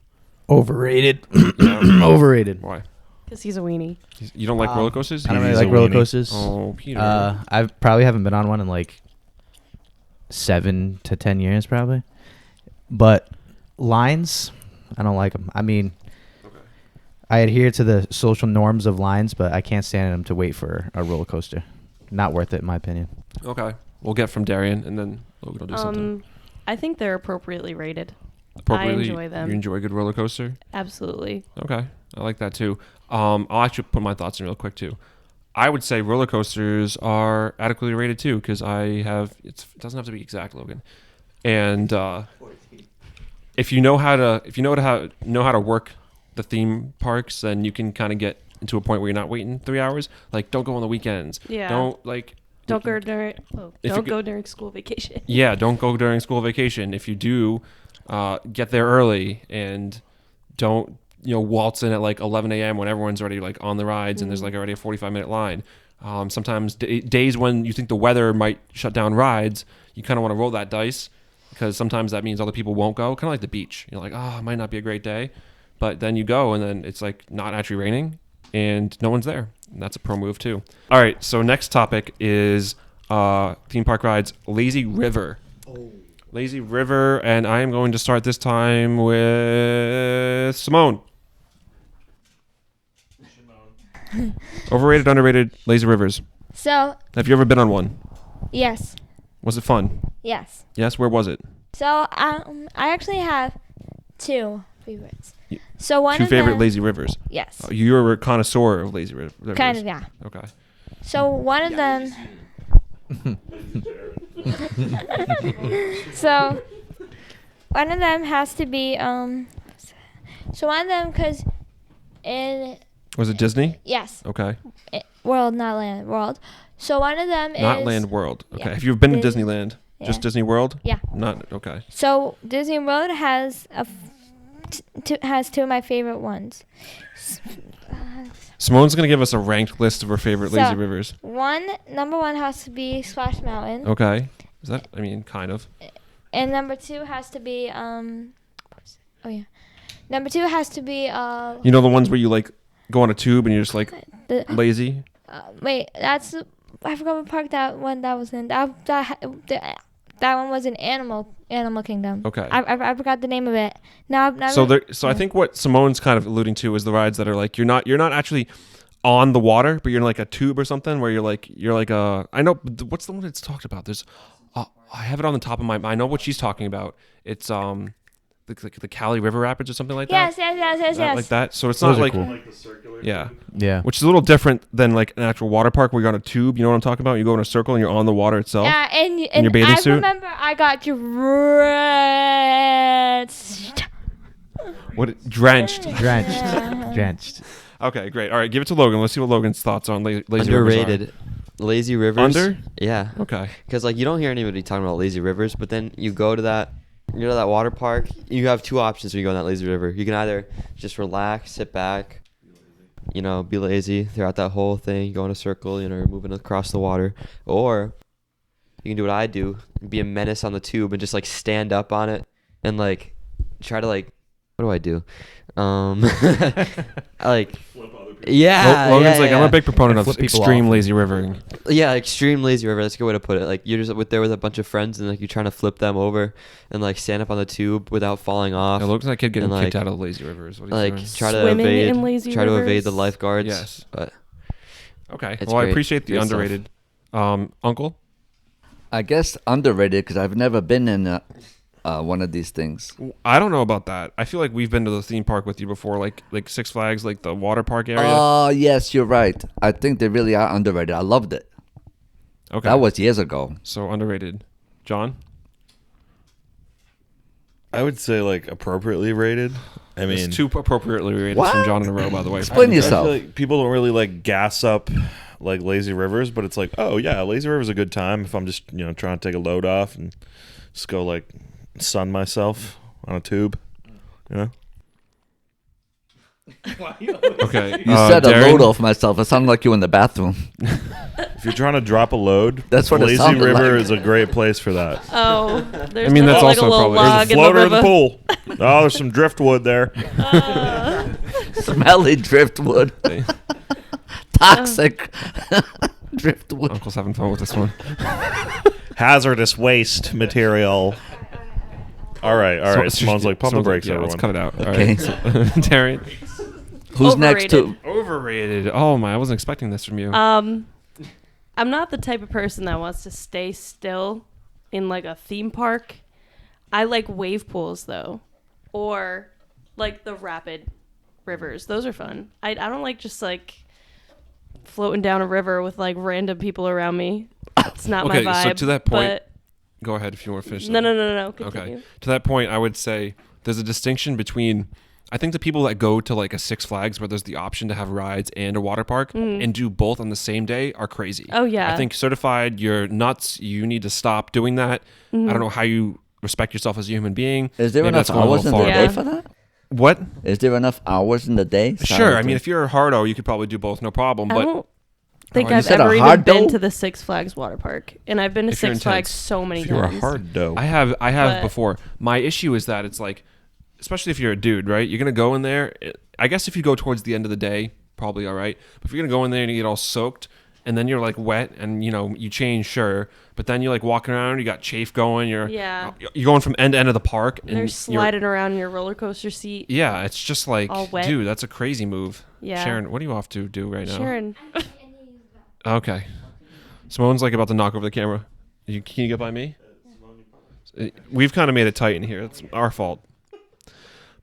S3: Overrated. Overrated.
S2: Why?
S6: Because he's a weenie.
S2: You don't like roller coasters?
S3: I don't
S4: He's
S3: really
S4: a
S3: like roller
S4: weenie.
S3: coasters.
S2: Oh, Peter.
S3: I probably haven't been on one in like 7 to 10 years, probably. But lines, I don't like them. I mean, I adhere to the social norms of lines, but I can't stand them to wait for a roller coaster. Not worth it, in my opinion.
S2: Okay. We'll get from Darian, and then Logan will do something.
S6: I think they're appropriately rated.
S2: Appropriately,
S6: enjoy them.
S2: You enjoy a good roller coaster?
S6: Absolutely.
S2: Okay. I like that too. I'll actually put my thoughts in real quick too. I would say roller coasters are adequately rated too, because it doesn't have to be exact, Logan. And if you know how to work the theme parks, then you can kind of get into a point where you're not waiting 3 hours. Like, don't go on the weekends.
S6: Yeah.
S2: Don't
S6: go during.
S2: If
S6: Don't
S2: you
S6: go during school vacation.
S2: Yeah, don't go during school vacation. If you do, get there early and don't waltz in at like 11 a.m. when everyone's already like on the rides and there's like already a 45-minute line. Sometimes days when you think the weather might shut down rides, you kind of want to roll that dice because sometimes that means other people won't go. Kind of like the beach. You're like, it might not be a great day, but then you go and then it's like not actually raining and no one's there. And that's a pro move too. All right, so next topic is theme park rides, Lazy River. Lazy River, and I am going to start this time with Simone. Overrated, underrated, Lazy Rivers.
S5: So
S2: Have you ever been on one?
S5: yes,
S2: Was it fun?
S5: yes.
S2: Yes, where was it?
S5: So I actually have two. favorites.
S2: Y-
S5: So one
S2: Two
S5: of
S2: favorite
S5: them,
S2: lazy rivers.
S5: yes,
S2: You're a connoisseur of lazy rivers.
S5: kind of, yeah.
S2: Okay.
S5: So one of them. So one of them has to be So one of them, cause in
S2: Was it Disney?
S5: yes,
S2: Okay.
S5: World, not Land, World. So one of them
S2: Not
S5: is
S2: Land World. Okay.
S5: yeah.
S2: Have you been to
S5: Dis-
S2: Disneyland? Just
S5: yeah.
S2: Disney World?
S5: Yeah.
S2: Not okay.
S5: So Disney World has has two of my favorite ones.
S2: Simone's gonna give us a ranked list of her favorite lazy
S5: So-
S2: rivers.
S5: Number one has to be Splash Mountain,
S2: Okay. Is that? I mean, kind of.
S5: and number two has to be number two has to be
S2: You know the ones where you like go on a tube and you're just like
S5: the
S2: lazy.
S5: wait, that's I forgot what park that was in. That one was in Animal Kingdom.
S2: Okay.
S5: I forgot the name of it. Now
S2: So I think what Simone's kind of alluding to is the rides that are like you're not actually on the water, but you're in like a tube or something where you're like I know what's the one that's talked about. There's I have it on the top of my mind. I know what she's talking about. It's the Cali River Rapids or something like that.
S5: yes.
S2: Like that. So it's
S3: Those
S2: not
S3: are
S2: like
S3: cool.
S2: yeah.
S3: Yeah.
S2: Which is a little different than like an actual water park where you're on a tube. You know what I'm talking about? You go in a circle and you're on the water itself.
S5: Yeah, and
S2: your bathing
S5: I
S2: suit?
S5: remember I got drenched.
S2: What drenched?
S3: Drenched.
S2: Okay, great. All right, give it to Logan. Let's see what Logan's thoughts on lazy rivers are.
S7: Underrated. Lazy rivers.
S2: Under?
S7: Yeah.
S2: Okay.
S7: Because like you don't hear anybody talking about lazy rivers, but then you go to that water park. You have two options when you go on that lazy river. You can either just relax, sit back, be lazy throughout that whole thing. Go in a circle, moving across the water, or you can do what I do, be a menace on the tube and just like stand up on it and like try to like. What do I do?
S2: Logan's like, I'm a big proponent of
S3: Flip people
S2: extreme
S3: off.
S2: lazy rivering.
S7: Yeah, extreme lazy river. That's a good way to put it. Like you're just there with a bunch of friends and like you're trying to flip them over and like stand up on the tube without falling off.
S2: It looks like a kid getting
S7: And,
S2: kicked
S7: like-
S2: out of lazy rivers. What
S7: Like
S2: he's
S7: try to
S6: Swimming
S7: evade,
S6: in lazy
S7: try to evade
S6: rivers.
S7: the lifeguards.
S2: Yes.
S7: But
S2: okay.
S7: It's
S2: Well, I
S7: great.
S2: appreciate the
S7: Good stuff.
S2: underrated. Uncle?
S1: I guess underrated because I've never been in one of these things.
S2: I don't know about that. I feel like we've been to the theme park with you before, like Six Flags, like the water park area.
S1: Oh, yes, you're right. I think they really are underrated. I loved it.
S2: Okay.
S1: That was years ago.
S2: So underrated. John?
S4: I would say like appropriately rated. I mean,
S2: It's two appropriately rated
S1: What?
S2: from John in a row, by the way.
S1: Explain
S4: I
S1: yourself.
S4: feel like people don't really like gas up like lazy rivers, but it's like, oh yeah, lazy river's a good time if I'm just trying to take a load off and just go like sun myself on a tube.
S2: Okay.
S1: You said a
S2: Darren?
S1: load off myself. It sounded like you were in the bathroom.
S4: If you're trying to drop a load,
S1: That's what it
S4: lazy
S1: sounded
S4: river
S1: like.
S4: is a great place for that.
S6: Oh, there's
S2: I mean, that's
S6: like
S2: also
S6: a little
S2: probably-
S6: log
S4: There's a
S6: in
S4: floater in the
S6: river.
S4: pool. Oh, there's some driftwood there.
S1: Smelly driftwood. Toxic driftwood.
S2: Uncle's having fun with this one.
S4: Hazardous waste material. All right. Simone's like, pump the brakes,
S2: yeah,
S4: everyone.
S2: let's cut it out. All
S1: Okay.
S2: right. So, Darren?
S1: Who's next to?
S2: Overrated. Oh, my. I wasn't expecting this from you.
S6: I'm not the type of person that wants to stay still in like a theme park. I like wave pools though, or like the rapid rivers. Those are fun. I don't like just like floating down a river with like random people around me. It's not
S2: Okay,
S6: my vibe.
S2: so to that point,
S6: but
S2: Go ahead if you want to finish.
S6: no.
S2: Okay.
S6: Continue.
S2: To that point, I would say there's a distinction between, I think the people that go to like a Six Flags where there's the option to have rides and a water park and do both on the same day are crazy.
S6: Oh, yeah.
S2: I think certified, you're nuts. You need to stop doing that. I don't know how you respect yourself as a human being.
S1: Is there
S2: Maybe
S1: enough
S2: that's going a
S1: hours in
S2: little
S1: the
S2: far.
S1: day
S6: Yeah.
S1: for that?
S2: What?
S1: Is there enough hours in the day?
S2: Sure. I mean, if you're a hardo, you could probably do both, no problem.
S6: I
S2: But
S6: don't think
S2: you
S6: I've
S1: said a
S6: ever even
S1: hard
S6: been
S1: dough?
S6: to the Six Flags water park, and I've been to
S2: If you're
S6: Six Flags
S2: intense.
S6: so many
S4: If you're a
S6: times.
S4: hard dough.
S2: I have
S6: But-
S2: before. My issue is that it's like, especially if you're a dude, right? You're gonna go in there. I guess if you go towards the end of the day, probably all right. But if you're gonna go in there and you get all soaked, and then you're like wet, and you change, sure. But then you're like walking around, you got chafe going. You're going from end to end of the park, and
S6: They're
S2: you're-
S6: sliding around in your roller coaster seat.
S2: Yeah, it's just like,
S6: All wet.
S2: dude, that's a crazy move.
S6: Yeah.
S2: Sharon, what are you off to do right now?
S6: Sharon,
S2: Okay. Simone's like about to knock over the camera. Can you get by me? We've kind of made it tight in here. It's our fault.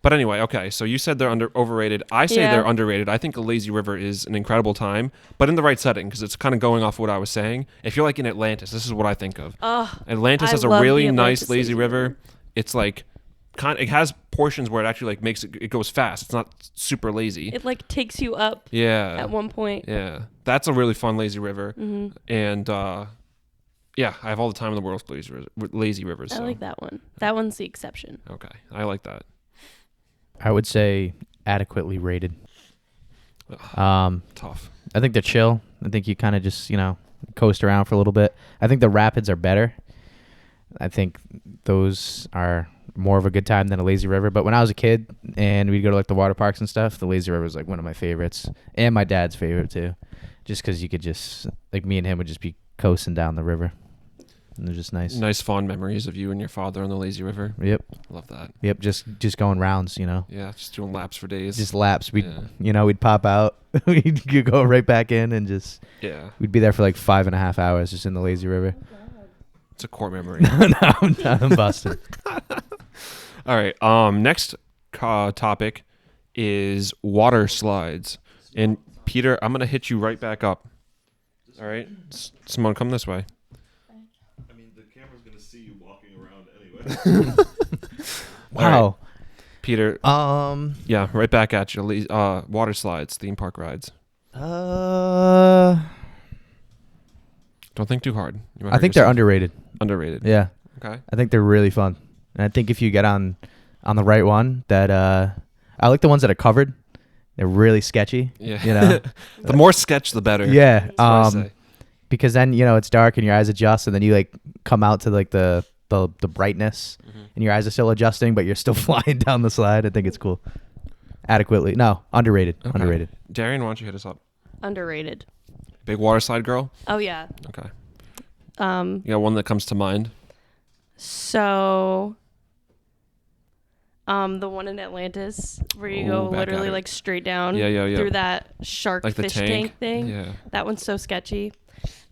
S2: But anyway, okay. So you said they're overrated. I say they're underrated. I think a lazy river is an incredible time, but in the right setting, because it's kind of going off what I was saying. If you're like in Atlantis, this is what I think of. Atlantis has a really nice lazy river. It's like it has portions where it actually like makes it goes fast. It's not super lazy.
S6: It like takes you up.
S2: Yeah.
S6: At one point.
S2: Yeah, that's a really fun lazy river.
S6: Mm-hmm.
S2: And yeah, I have all the time in the world with lazy rivers.
S6: I
S2: so.
S6: like that one. That one's the exception.
S2: Okay, I like that.
S3: I would say adequately rated.
S2: Tough.
S3: I think they're chill. I think you kind of just, coast around for a little bit. I think the rapids are better. I think those are more of a good time than a lazy river. But when I was a kid and we'd go to like the water parks and stuff, the lazy river was like one of my favorites and my dad's favorite too. Just because you could just, like me and him would just be coasting down the river. And they're just nice.
S2: Nice fond memories of you and your father on the lazy river.
S3: Yep.
S2: Love that.
S3: Yep. Just going rounds,
S2: Yeah, just doing laps for days.
S3: Just laps. We'd pop out. We'd go right back in and we'd be there for like 5.5 hours just in the lazy river.
S2: It's a core memory.
S3: No, I'm busted.
S2: All right. Next topic is water slides. And Peter, I'm going to hit you right back up. All right. Simone, come this way.
S4: I mean, the camera's going to see you walking around anyway.
S3: Wow.
S2: Right. Peter. Yeah, right back at you. Water slides, theme park rides. Don't think too hard.
S3: I think they're underrated.
S2: Underrated.
S3: Yeah.
S2: Okay.
S3: I think they're really fun. And I think if you get on the right one, that I like the ones that are covered. They're really sketchy.
S2: Yeah. The more sketch, the better.
S3: Yeah.
S2: That's what I say.
S3: Because then it's dark and your eyes adjust, and then you like come out to like the brightness, and your eyes are still adjusting, but you're still flying down the slide. I think it's cool. Adequately. No, underrated.
S2: Okay.
S3: Underrated.
S2: Darian, why don't you hit us up?
S6: Underrated.
S2: Big water slide girl?
S6: Oh yeah.
S2: Okay. You got one that comes to mind?
S6: So the one in Atlantis where you go literally like straight down through that shark
S2: like
S6: fish
S2: the
S6: tank thing.
S2: Yeah.
S6: That one's so sketchy.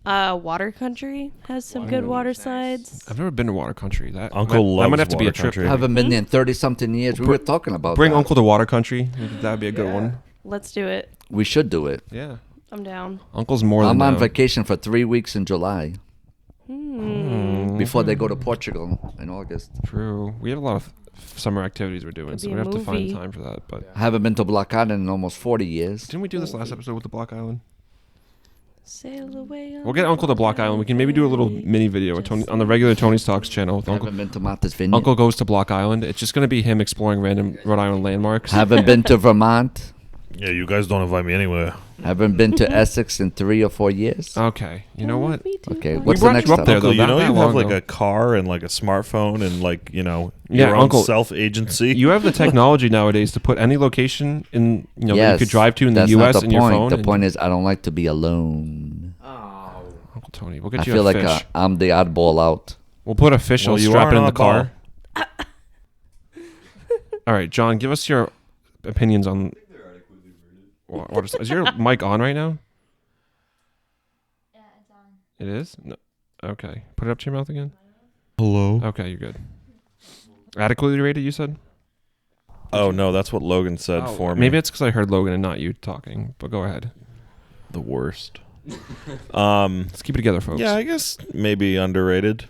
S6: Water Country has some good water slides.
S2: I've never been to water country. That
S4: Uncle
S2: that
S4: loves
S2: might have to be a
S4: Water
S2: trip.
S4: Country.
S1: I haven't been there in 30-something years. We were talking about
S2: Bring
S1: that.
S2: Uncle to water country. That'd be a good one.
S6: Let's do it.
S1: We should do it.
S2: Yeah.
S6: I'm down.
S2: Uncle's more than
S1: I'm on
S2: down.
S1: vacation for 3 weeks in July. Before they go to Portugal in August.
S2: True. We have a lot of summer activities we're doing,
S6: Could
S2: so
S6: be
S2: we
S6: a
S2: have to find
S6: movie.
S2: time for that. But
S1: I haven't been to Block Island in almost 40 years.
S2: didn't we do this last episode with the Block Island?
S6: Sail away.
S2: We'll get Uncle to Block Island. We can maybe do a little mini video on the regular Tony's Talks channel. With Uncle.
S1: Haven't been to Martha's Vineyard.
S2: Uncle goes to Block Island. It's just going to be him exploring random Rhode Island landmarks.
S1: Haven't been to Vermont.
S4: Yeah, you guys don't invite me anywhere.
S1: Haven't been to Essex in 3 or 4 years.
S2: Okay. You know what?
S1: Okay,
S2: We
S1: what's the
S2: brought
S1: next
S2: you up there,
S1: topic?
S2: though.
S4: Uncle, you
S2: not
S4: know
S2: that
S4: you have
S2: long
S4: like
S2: ago.
S4: a car and like a smartphone and like,
S2: Yeah,
S4: your own
S2: Uncle,
S4: self-agency.
S2: You have the technology nowadays to put any location in, that you
S1: Yes,
S2: could drive to in the
S1: that's
S2: U.S.
S1: not
S2: in
S1: the
S2: your
S1: point.
S2: phone.
S1: The
S2: and-
S1: point is, I don't like to be alone.
S2: Uncle Tony, we'll get
S1: I
S2: you
S1: feel
S2: a
S1: like
S2: fish.
S1: I'm the oddball out.
S2: We'll put a fish.
S4: Well,
S2: I'll
S4: you
S2: strap
S4: are
S2: it in
S4: an
S2: the car.
S4: oddball.
S2: All right, John, give us your opinions on water slides. Is your mic on right now?
S5: Yeah, it's on.
S2: It is? No. Okay. Put it up to your mouth again.
S4: Hello.
S2: Okay, you're good. Adequately rated, you said?
S4: Oh, no, that's what Logan said for me.
S2: Maybe it's because I heard Logan and not you talking, but go ahead.
S4: the worst.
S2: Let's keep it together, folks.
S4: Yeah, I guess maybe underrated.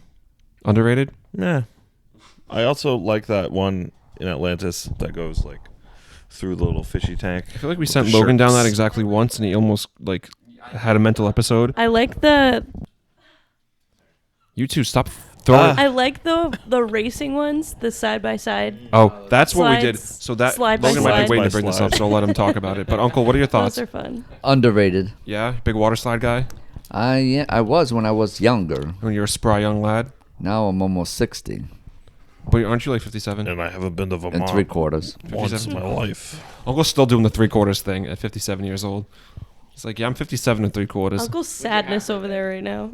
S2: Underrated?
S4: Yeah. I also like that one in Atlantis that goes like through the little fishy tank.
S2: I feel like we
S4: with
S2: sent
S4: the
S2: Logan down
S4: sharks.
S2: that exactly once, and he almost had a mental episode.
S6: I like the
S2: You two, stop throwing.
S6: I like the racing ones, the side by side.
S2: Oh, that's what we did.
S6: Slides.
S2: So that
S6: Slide by
S2: Logan might
S6: slide.
S2: be waiting to
S4: Slide
S2: bring
S4: by
S2: this up,
S4: slide.
S2: so I'll let him talk about it. But Uncle, what are your thoughts?
S6: Those are fun.
S1: Underrated.
S2: Yeah, big water slide guy.
S1: I was when I was younger.
S2: When you're a spry young lad.
S1: Now I'm almost 60
S2: But aren't you like 57?
S4: And I haven't been to
S1: and
S4: Vermont
S1: 3/4.
S4: once in
S2: 57?
S4: my life.
S2: Uncle's still doing the 3/4 thing at 57 years old. It's like, yeah, I'm 57 and 3/4.
S6: Uncle Sadness over there right now.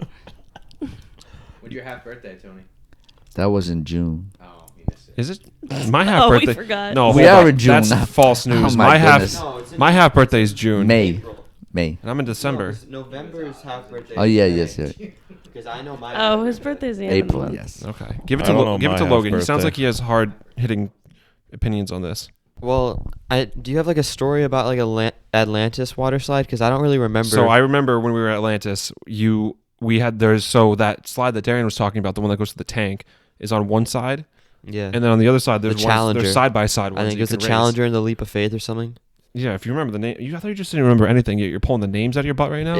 S3: When's your half birthday, Tony?
S1: That was in June.
S3: Oh, you missed it.
S2: Is it my half
S6: Oh, we
S2: birthday?
S6: forgot.
S2: No,
S1: We
S2: hold
S1: are
S2: on.
S1: in June
S2: That's
S1: now.
S2: false news.
S1: Oh, my goodness.
S2: my half birthday is June.
S1: May.
S2: And I'm in December.
S7: November is half birthday.
S1: Oh, yeah, yes, yeah.
S7: Because I know my.
S6: Oh, his birthday's the end of the
S1: April,
S6: month.
S1: yes.
S2: Okay. Give it
S4: I
S2: to
S4: don't know
S2: give it
S4: my
S2: to
S4: half
S2: Logan. He sounds
S4: birthday.
S2: like he has hard hitting opinions on this.
S7: Well, do you have like a story about like a Atlantis water slide? Because I don't really remember.
S2: So I remember when we were at Atlantis, that slide that Darian was talking about, the one that goes to the tank, is on one side,
S7: yeah.
S2: and then on the other side there's
S7: Challenger.
S2: there's side by side ones.
S7: I think
S2: you
S7: it's the
S2: can race.
S7: Challenger and the Leap of Faith or something.
S2: Yeah, if you remember the name, I thought you just didn't remember anything. You're pulling the names out of your butt right now.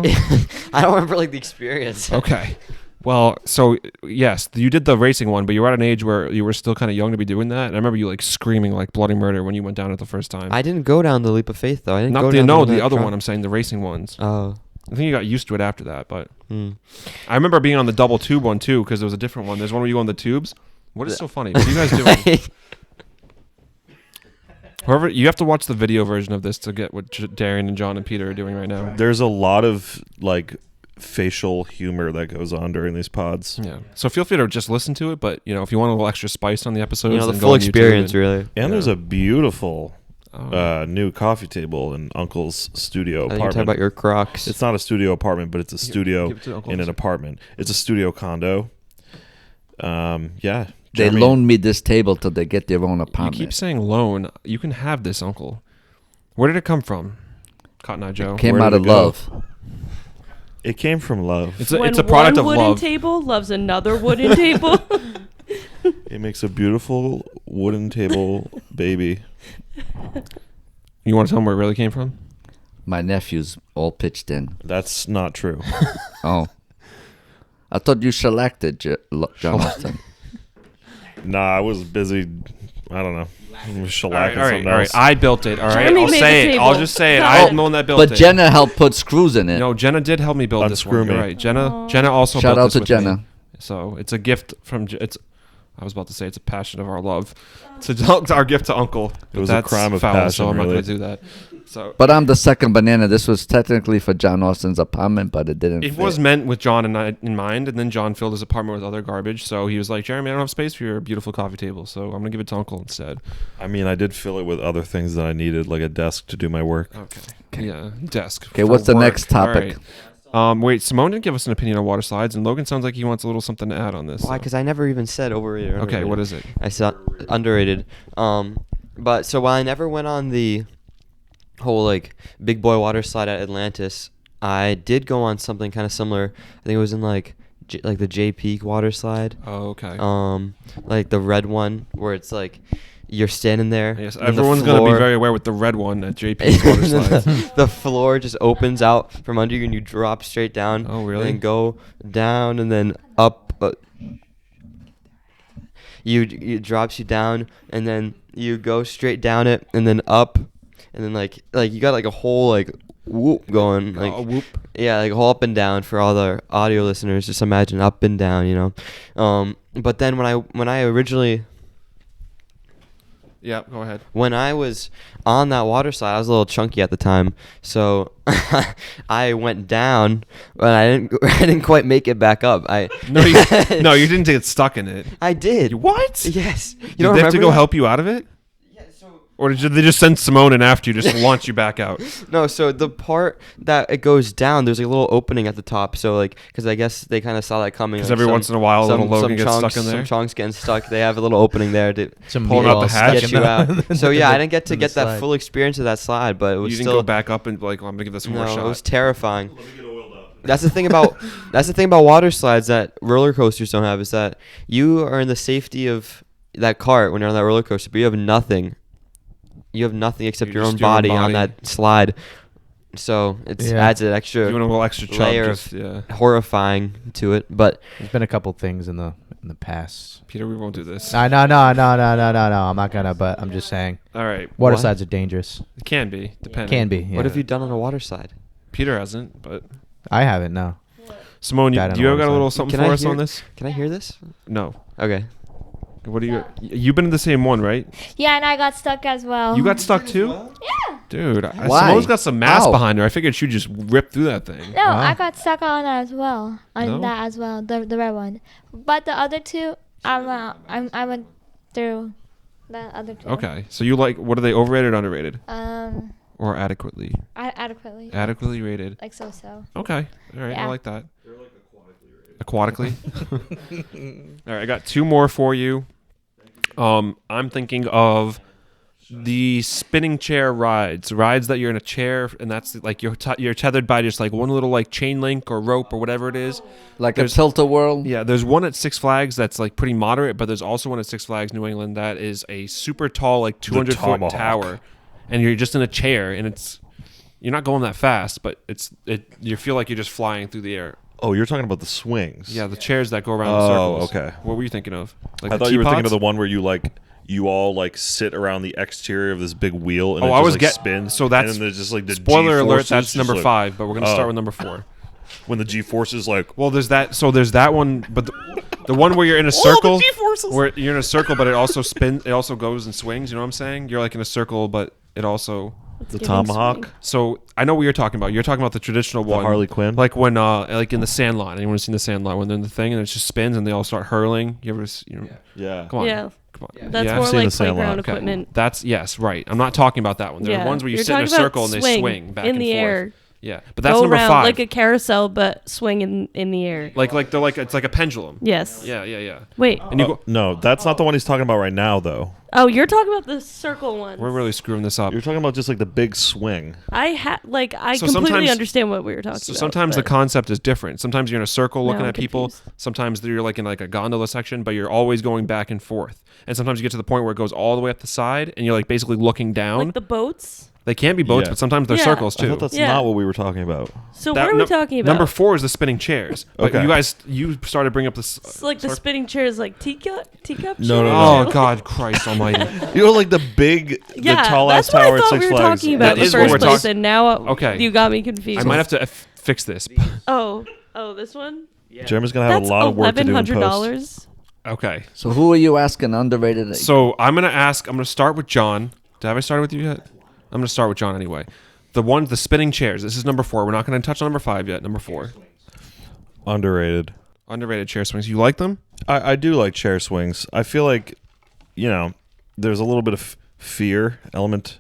S7: I don't remember like the experience.
S2: Okay. Well, so yes, you did the racing one, but you were at an age where you were still kind of young to be doing that. And I remember you like screaming like bloody murder when you went down it the first time.
S7: I didn't go down the Leap of Faith though. I didn't
S2: Not
S7: go
S2: the
S7: down
S2: the other
S7: drop.
S2: one. I'm saying the racing ones.
S7: Oh.
S2: I think you got used to it after that, but
S7: Hmm.
S2: I remember being on the double tube one too because there was a different one. There's one where you go on the tubes. What is so funny? What are you guys doing? However, you have to watch the video version of this to get what Darian and John and Peter are doing right now.
S4: There's a lot of like facial humor that goes on during these pods.
S2: Yeah. So feel free to just listen to it, but if you want a little extra spice on the episodes,
S7: You know, the
S2: then
S7: full
S2: go on YouTube
S7: experience,
S2: and-
S7: really.
S4: And there's a beautiful
S2: Oh.
S4: new coffee table in Uncle's studio
S7: I think you're talking
S4: apartment.
S7: about your Crocs.
S4: It's not a studio apartment, but it's a studio
S2: give it to Uncle
S4: in an
S2: Lisa.
S4: apartment. It's a studio condo. Yeah.
S1: They
S4: Jeremy-
S1: loaned me this table till they get their own
S2: You
S1: apartment.
S2: keep saying loan. You can have this, Uncle. Where did it come from? Cotton Eye Joe.
S1: Came
S4: Where
S1: out
S4: did
S1: of
S4: it go?
S1: love.
S4: It came from love.
S2: It's
S6: When
S2: a product
S6: one
S2: of
S6: wooden
S2: love.
S6: table loves another wooden table.
S4: It makes a beautiful wooden table baby.
S2: You want to tell them where it really came from?
S1: My nephew's all pitched in.
S4: That's not true.
S1: Oh. I thought you selected John Austin.
S4: Nah, I was busy. I don't know. Shellacking
S2: All right.
S4: something else.
S2: I built it. All right.
S6: Jeremy
S2: I'll
S6: made
S2: say
S6: the
S2: it.
S6: table.
S2: I'll just say it.
S6: No.
S2: I'm the one that built it.
S1: But Jenna helped put screws in it.
S2: No, Jenna did help me build this
S4: Unscrew
S2: one. You're
S4: me.
S2: right. Jenna also
S1: Shout
S2: built
S1: out
S2: this
S1: to
S2: with
S1: Jenna.
S2: me. So it's a gift from. I was about to say it's a passion of our love. It's our gift to Uncle.
S4: It was a
S2: That's
S4: crime of
S2: foul,
S4: passion,
S2: so I'm not
S4: really.
S2: going to do that. So
S1: But I'm the second banana. This was technically for John Austin's apartment, but it didn't
S2: it
S1: fit.
S2: was meant with John and I in mind, and then John filled his apartment with other garbage. So he was like, "Jeremy, I don't have space for your beautiful coffee table, so I'm gonna give it to Uncle instead."
S4: I mean, I did fill it with other things that I needed, like a desk to do my work.
S2: Okay. Yeah. Desk.
S1: Okay,
S2: for
S1: what's the
S2: work.
S1: next topic?
S2: All right. Wait, Simone didn't give us an opinion on water slides, and Logan sounds like he wants a little something to add on this.
S7: Why?
S2: so-
S7: Because I never even said overrated. Or
S2: Okay,
S7: underrated.
S2: what is it?
S7: I said underrated. But so while I never went on the whole like big boy water slide at Atlantis, I did go on something kind of similar. I think it was in like the J Peak water slide.
S2: Oh, okay.
S7: Like the red one where it's like you're standing there.
S2: Yes,
S7: and the
S2: everyone's gonna be
S7: floor-
S2: very aware with the red one at JP's water slides.
S7: the floor just opens out from under you and you drop straight down.
S2: Oh, really?
S7: And then go down and then up. It drops you down and then you go straight down it and then up and then like you got like a whole like whoop going like
S2: Whoop.
S7: yeah, like a whole up and down for all the audio listeners. Just imagine up and down, you know. But then when I originally.
S2: Yeah, go ahead.
S7: When I was on that water slide, I was a little chunky at the time, so I went down, but I didn't quite make it back up.
S2: No, you didn't get stuck in it.
S7: I did.
S2: What?
S7: Yes. You
S2: Did
S7: don't
S2: they have to
S7: remember
S2: go
S7: that?
S2: help you out of it?
S7: Yeah. So
S2: Or did they just send Simone in after you, just launch you back out?
S7: no. So the part that it goes down, there's like a little opening at the top. So like, because I guess they kind of saw that coming.
S2: Because
S7: like
S2: every
S7: some-
S2: once in a while,
S7: some-
S2: little Logan
S7: some
S2: gets
S7: chunks,
S2: stuck in there.
S7: Some chunks getting stuck. They have a little opening there to
S3: Some
S2: Pulling out the
S3: meatballs
S2: hatch.
S7: get
S3: sticking
S7: you out. So yeah, I didn't get to
S3: in the
S7: get that
S3: slide.
S7: full experience of that slide, but it
S2: You
S7: was
S2: didn't
S7: still
S2: go back up and be like, well, I'm gonna give this one
S7: no,
S2: more shot.
S7: it was terrifying. That's the thing about water slides that roller coasters don't have is that you are in the safety of that cart when you're on that roller coaster, but you have nothing. You have nothing except
S2: You're
S7: your own
S2: just your own
S7: body on
S2: body.
S7: that slide. So it
S3: Yeah.
S7: adds an extra
S2: Doing a little extra chub,
S7: layer
S2: just,
S7: of
S2: yeah.
S7: horrifying to it. But
S3: There's been a couple things in the past.
S2: Peter, we won't do this.
S3: No. I'm not gonna. But I'm just saying,
S2: All right.
S3: water
S7: What?
S3: slides are dangerous.
S2: It can be, depending.
S3: Can be. Yeah.
S7: what have you done on a water slide?
S2: Peter hasn't, but
S3: I haven't. No.
S2: Simone,
S3: Died on
S2: do you
S3: a
S2: got a
S3: water
S2: little
S3: slide.
S2: something
S7: Can
S2: for
S7: I
S2: us
S7: hear-
S2: on this?
S7: Can I hear this?
S2: No.
S7: Okay.
S2: What do you? You've been in the same one, right?
S5: Yeah, and I got stuck as well.
S2: You got stuck too?
S5: Yeah.
S2: Dude,
S1: Why?
S2: Simone's got some mass
S1: How?
S2: behind her. I figured she'd just rip through that thing.
S5: No,
S3: Wow.
S5: I got stuck on that as well. On
S2: No?
S5: that as well, the red one. But the other two, I went through the other two.
S2: Okay, so you like, what are they, overrated or underrated? Or adequately?
S5: Adequately.
S2: Adequately rated.
S5: Like so.
S2: Okay, all right, I
S5: Yeah.
S2: like that. Aquatically? All right, I got two more for you. I'm thinking of the spinning chair rides that you're in a chair, and that's like you're tethered by just like one little like chain link or rope or whatever it is.
S1: Like
S2: There's-
S1: a tilt-a-whirl.
S2: Yeah, there's one at Six Flags that's like pretty moderate, but there's also one at Six Flags New England that is a super tall, like 200-foot
S4: Tomahawk.
S2: tower, and you're just in a chair, and you're not going that fast, but you feel like you're just flying through the air.
S4: Oh, you're talking about the swings.
S2: Yeah, the chairs that go around in
S4: Oh,
S2: circles.
S4: okay.
S2: What were you thinking of? Like
S4: I
S2: the
S4: thought you were thinking of
S2: teapots?
S4: the one where you all like sit around the exterior of this big wheel and
S2: Oh,
S4: it
S2: I
S4: just
S2: was
S4: like
S2: get-
S4: spins.
S2: so that's-
S4: and then there's just like the
S2: Spoiler alert,
S4: G-forces
S2: that's
S4: just
S2: number
S4: like-
S2: 5, but we're going to
S4: Oh.
S2: start with number 4.
S4: When the G-forces like
S2: Well, there's that one, but the one where you're in a circle,
S4: G-forces.
S2: where you're in a circle, but it also spins, it also goes and swings. You know what I'm saying? You're like in a circle, but it also.
S4: the tomahawk,
S2: So I know what you're talking about. You're talking about the traditional
S4: the
S2: one,
S4: Harley Quinn.
S2: like when, like in the Sandlot. Anyone seen the Sandlot when they're in the thing and it just spins and they all start hurling? You ever,
S4: yeah.
S2: come on,
S6: Yeah.
S2: come on.
S1: Yeah.
S6: That's
S2: Yeah?
S6: more
S4: I've seen
S6: like
S4: the Sandlot.
S6: playground
S2: Okay.
S6: equipment.
S2: That's yes, right. I'm not talking about that one. There are ones where you
S6: You're
S2: sit in a
S6: talking about
S2: circle and they swing back
S6: in
S2: and
S6: the
S2: forth.
S6: air.
S2: Yeah, but that's
S6: Go
S2: number
S6: around
S2: 5.
S6: like a carousel, but swing in the air.
S2: like they're like it's like a pendulum.
S6: Yes.
S2: Yeah.
S6: Wait.
S2: And you go.
S4: No, that's not the one he's talking about right now, though.
S6: Oh, you're talking about the circle one.
S2: We're really screwing this up.
S4: You're talking about just like the big swing.
S6: I
S2: So
S6: completely
S2: sometimes-
S6: understand what we were talking
S2: So
S6: about.
S2: sometimes the
S6: but-
S2: concept is different. Sometimes you're in a circle
S6: Now
S2: looking
S6: I'm
S2: at people.
S6: confused.
S2: Sometimes you're like in like a gondola section, but you're always going back and forth. And sometimes you get to the point where it goes all the way up the side, and you're like basically looking down.
S6: like the boats.
S2: They can be boats,
S4: Yeah.
S2: but sometimes they're
S6: Yeah.
S2: circles
S4: I
S2: too.
S4: thought that's
S6: Yeah.
S4: not what we were talking about.
S6: So
S2: That-
S6: what are we
S2: no-
S6: talking about?
S2: Number 4 is the spinning chairs. But
S4: Okay.
S2: you started bringing up this.
S6: It's like the spinning chairs, like teacup.
S4: No, no,
S2: Oh
S4: no.
S2: God, Christ Almighty!
S4: You know, like the big,
S6: Yeah,
S4: the tall ass
S6: that's what
S4: tower
S6: I
S4: at
S6: thought
S4: Six
S6: we were
S4: Flags.
S6: talking about
S2: That
S6: in the
S2: is what we're
S6: first place,
S2: talking-
S6: and now
S2: Okay.
S6: you got me confused.
S2: I might have to fix this.
S6: Oh, this one.
S4: Jeremy's gonna have
S6: That's
S4: a lot of work to do in post.
S6: $1,100.
S2: Okay,
S1: So who are you asking underrated?
S2: so I'm gonna start with John. Have I started with you yet? I'm gonna start with John anyway. The spinning chairs. This is number 4. We're not gonna touch on number 5 yet. Number 4,
S4: Underrated.
S2: underrated chair swings. You like them?
S4: I do like chair swings. I feel like, there's a little bit of fear element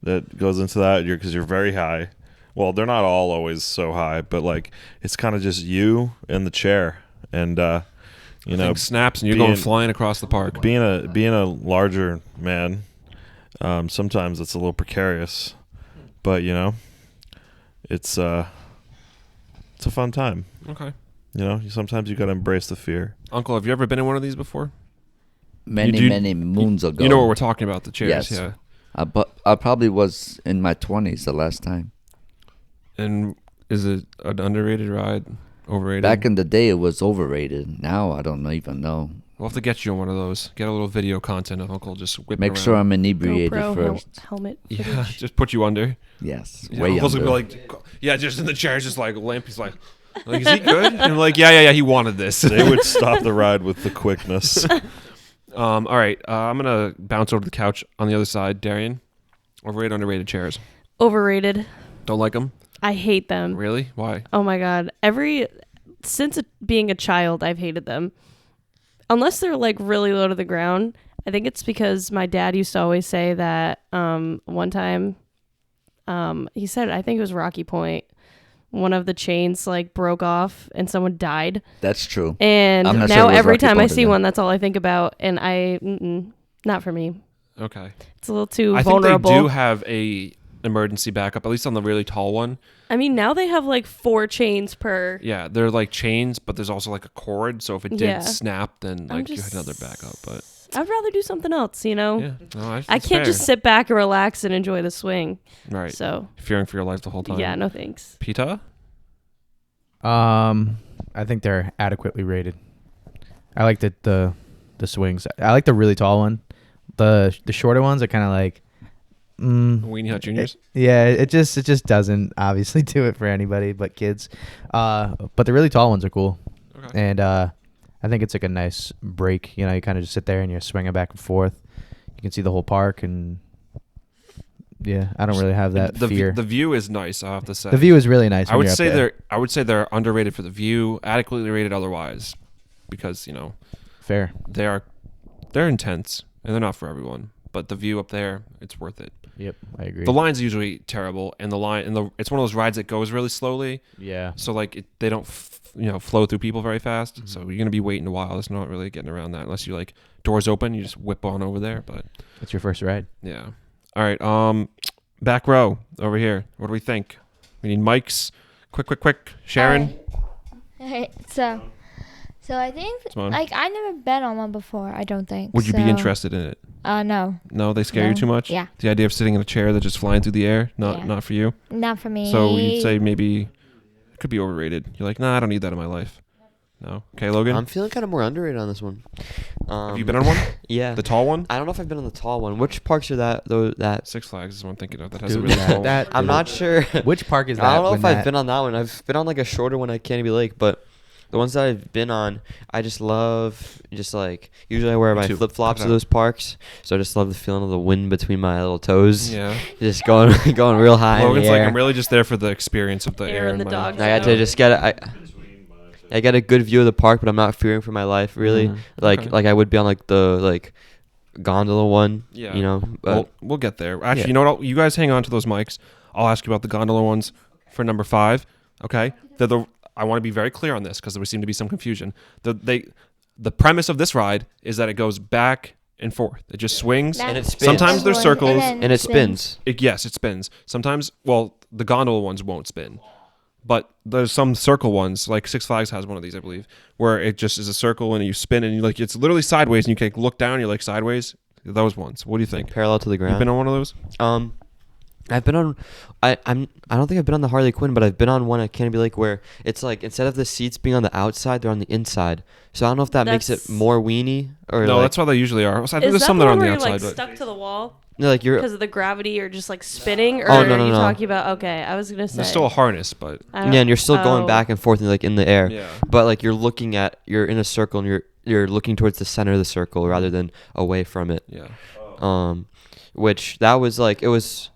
S4: that goes into that because you're very high. Well, they're not all always so high, but like it's kind of just you and the chair, and
S2: Thing snaps and you're going flying across the park.
S4: being a larger man, sometimes it's a little precarious, but it's a fun time.
S2: Okay,
S4: Sometimes you got to embrace the fear.
S2: Uncle, have you ever been in one of these before?
S1: many moons ago.
S2: You know what we're talking about? The chairs.
S1: Yes.
S2: Yeah.
S1: But I probably was in my 20s the last time.
S2: And is it an underrated ride? Overrated?
S1: Back in the day, it was overrated. Now I don't even know.
S2: We'll have to get you on one of those. Get a little video content of Uncle just whipping
S1: Make
S2: around.
S1: sure I'm inebriated
S6: GoPro
S1: first.
S6: helmet.
S2: Yeah,
S6: footage.
S2: just put you under.
S1: Yes,
S2: Yeah,
S1: way
S2: Uncle's
S1: under.
S2: gonna be like, yeah, just in the chair, just like limp. He's like, is he good? And I'm like, yeah, he wanted this.
S4: They would stop the ride with the quickness.
S2: All right, I'm gonna bounce over to the couch on the other side. Darian, overrated, underrated chairs.
S6: Overrated.
S2: Don't like them?
S6: I hate them.
S2: Really? Why?
S6: Oh my god. Since being a child, I've hated them. Unless they're like really low to the ground. I think it's because my dad used to always say that one time he said, I think it was Rocky Point, one of the chains like broke off and someone died.
S1: That's true.
S6: And
S1: I'm not sure
S6: now
S1: it was
S6: every
S1: Rocky
S6: time I
S1: Point
S6: see
S1: again.
S6: one, that's all I think about. And not for me.
S2: Okay.
S6: It's a little too
S2: I think
S6: vulnerable.
S2: they do have a emergency backup, at least on the really tall one.
S6: I mean, now they have like 4 chains per.
S2: Yeah, they're like chains, but there's also like a cord. So if it did
S6: Yeah.
S2: snap, then like you had
S6: just-
S2: another backup. But
S6: I'd rather do something else,
S2: yeah, no,
S6: I
S2: it's
S6: can't
S2: fair.
S6: just sit back and relax and enjoy the swing.
S2: Right.
S6: So,
S2: Fearing for your life the whole time.
S6: yeah, no thanks.
S2: Pita?
S3: I think they're adequately rated. I like the swings. I like the really tall one. The shorter ones are kind of like,
S2: Weenie Hut Juniors?
S3: it just doesn't obviously do it for anybody but kids. But the really tall ones are cool.
S2: Okay.
S3: And I think it's like a nice break. You kind of just sit there and you're swinging back and forth. You can see the whole park, and yeah, I don't really have that fear.
S2: The view is nice, I have to say.
S3: The view is really nice.
S2: I
S3: when
S2: would
S3: you're up
S2: say
S3: there.
S2: they're underrated for the view, adequately rated otherwise, because
S3: Fair.
S2: they're intense and they're not for everyone. But the view up there, it's worth it.
S3: Yep, I agree.
S2: The line's usually terrible, and it's one of those rides that goes really slowly.
S3: Yeah.
S2: So like they don't flow through people very fast.
S3: Mm-hmm.
S2: So you're gonna be waiting a while. There's not really getting around that unless you like doors open, you just whip on over there. But
S3: What's your first ride?
S2: yeah, All right. Back row over here. What do we think? We need mics. Quick. Sharon.
S5: Alright, so I think
S2: Simone.
S5: like I never been on one before. I don't think.
S2: Would you be
S5: so-
S2: interested in it?
S5: No,
S2: No, they scare you
S5: No.
S2: too much.
S5: Yeah.
S2: The idea of sitting in a chair that's just flying through the air,
S5: Yeah.
S2: not for you.
S5: not for me.
S2: So you'd say maybe it could be overrated. You're like, nah, I don't need that in my life. No. Okay, Logan.
S7: I'm feeling kind of more underrated on this one.
S2: Have you been on one?
S7: Yeah.
S2: The tall one?
S7: I don't know if I've been on the tall one. Which parks are that? Though that
S2: Six Flags is what I'm thinking of. That has a
S3: Dude,
S2: really tall.
S3: that
S7: I'm
S3: is-
S7: not sure.
S3: Which park is that?
S7: I don't know
S3: when
S7: if I've
S3: that-
S7: been on that one. I've been on like a shorter one at Canopy Lake, but the ones that I've been on, I just love. Just like usually I wear
S2: Me
S7: my
S2: too.
S7: flip flops
S2: Okay.
S7: to those parks, so I just love the feeling of the wind between my little toes.
S2: Yeah.
S7: Just going going real high.
S2: Logan's
S7: in the
S2: like,
S7: air.
S2: I'm really just there for the experience of the
S6: Air
S2: air
S6: and the
S2: my-
S6: dogs.
S7: I got to just get I get a good view of the park, but I'm not fearing for my life really.
S2: Mhm.
S7: Like
S2: Okay.
S7: like I would be on like the gondola one.
S2: Yeah.
S7: You know. But
S2: We'll get there. Actually,
S7: Yeah.
S2: you know what? You guys hang on to those mics. I'll ask you about the gondola ones for number 5. Okay. I want to be very clear on this because there seemed to be some confusion. The premise of this ride is that it goes back and forth. It just swings.
S7: And it
S5: That's
S7: spins.
S2: Sometimes there's
S5: one,
S2: circles,
S5: then
S7: and it spins.
S2: Yes, it spins. Sometimes, the gondola ones won't spin. But there's some circle ones, like Six Flags has one of these, I believe, where it just is a circle and you spin and it's literally sideways and you can look down and you're like sideways. Those ones. What do you think?
S7: Parallel to the ground.
S2: You've been on one of those?
S7: I've been on. I don't think I've been on the Harley Quinn, but I've been on one at Canopy Lake where it's like instead of the seats being on the outside, they're on the inside. So I don't know if that makes it
S6: That's-
S7: more weenie or
S2: No,
S7: like,
S2: that's how they usually are. I think
S6: Is
S2: there's
S6: that
S2: some
S6: the
S2: that are
S6: one
S2: on the
S6: where you're
S2: outside.
S6: like
S2: but
S6: stuck to the wall
S7: no, like you're.
S6: because of the gravity? You're just like spinning, or
S7: Oh, no,
S6: are
S7: no,
S6: you
S7: no.
S6: talking about? Okay, I was gonna say.
S2: there's still a harness, but
S6: I don't-
S7: Yeah, and you're still going
S6: oh.
S7: back and forth like in the air.
S2: yeah.
S7: But like you're in a circle and you're looking towards the center of the circle rather than away from it.
S2: Yeah.
S7: Which that was like it was.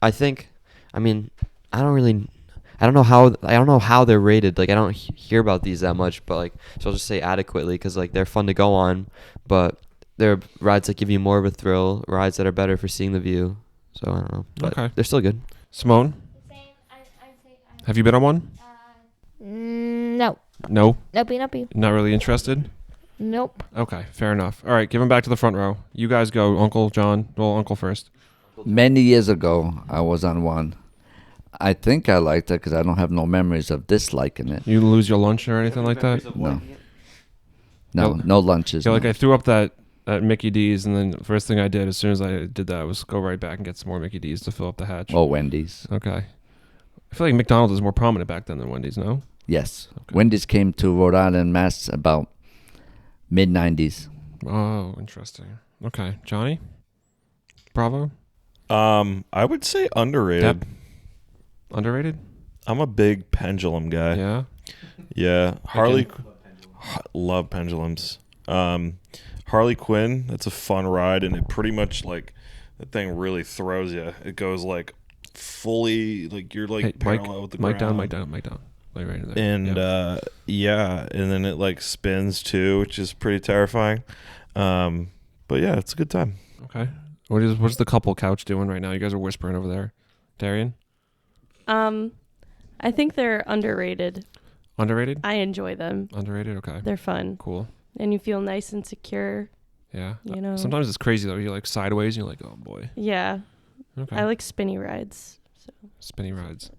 S7: I think. I mean, I don't know how they're rated. Like I don't hear about these that much, but like so I'll just say adequately because like they're fun to go on, but they're rides that give you more of a thrill, rides that are better for seeing the view. So I don't know, but
S2: Okay.
S7: they're still good.
S2: Simone, have you been on one?
S5: No.
S2: No.
S5: Nope.
S2: Not really interested?
S5: Nope.
S2: Okay, fair enough. All right, give him back to the front row. You guys go, Uncle John. Well, Uncle first.
S1: Many years ago, I was on one. I think I liked it because I don't have no memories of disliking it.
S2: You lose your lunch or anything like that?
S1: No.
S2: No.
S1: No lunches.
S2: Yeah, like
S1: no.
S2: I threw up that at Mickey D's, and then the first thing I did as soon as I did that was go right back and get some more Mickey D's to fill up the hatch.
S1: Oh, Wendy's.
S2: Okay. I feel like McDonald's was more prominent back then than Wendy's, no?
S1: Yes.
S2: Okay.
S1: Wendy's came to Rhode Island, Mass. about mid-90s.
S2: Oh, interesting. Okay. Johnny? Bravo?
S4: I would say underrated.
S2: Deb? Underrated?
S4: I'm a big pendulum guy.
S2: Yeah.
S4: Yeah. Love pendulums. Harley Quinn, that's a fun ride, and it pretty much like that thing really throws you. It goes like fully like you're like
S2: Hey,
S4: parallel with the
S2: Mike
S4: ground.
S2: down. Like right in there.
S4: And
S2: yeah.
S4: and then it like spins too, which is pretty terrifying. But yeah, it's a good time.
S2: Okay. What's the couple couch doing right now? You guys are whispering over there. Darian?
S6: I think they're underrated.
S2: Underrated?
S6: I enjoy them.
S2: Underrated? Okay.
S6: They're fun,
S2: Cool.
S6: and you feel nice and secure.
S2: Yeah.
S6: You know.
S2: Sometimes it's crazy though. You're like sideways and you're like, oh boy.
S6: Yeah,
S2: Okay.
S6: I like spinny rides. So
S2: spinny rides.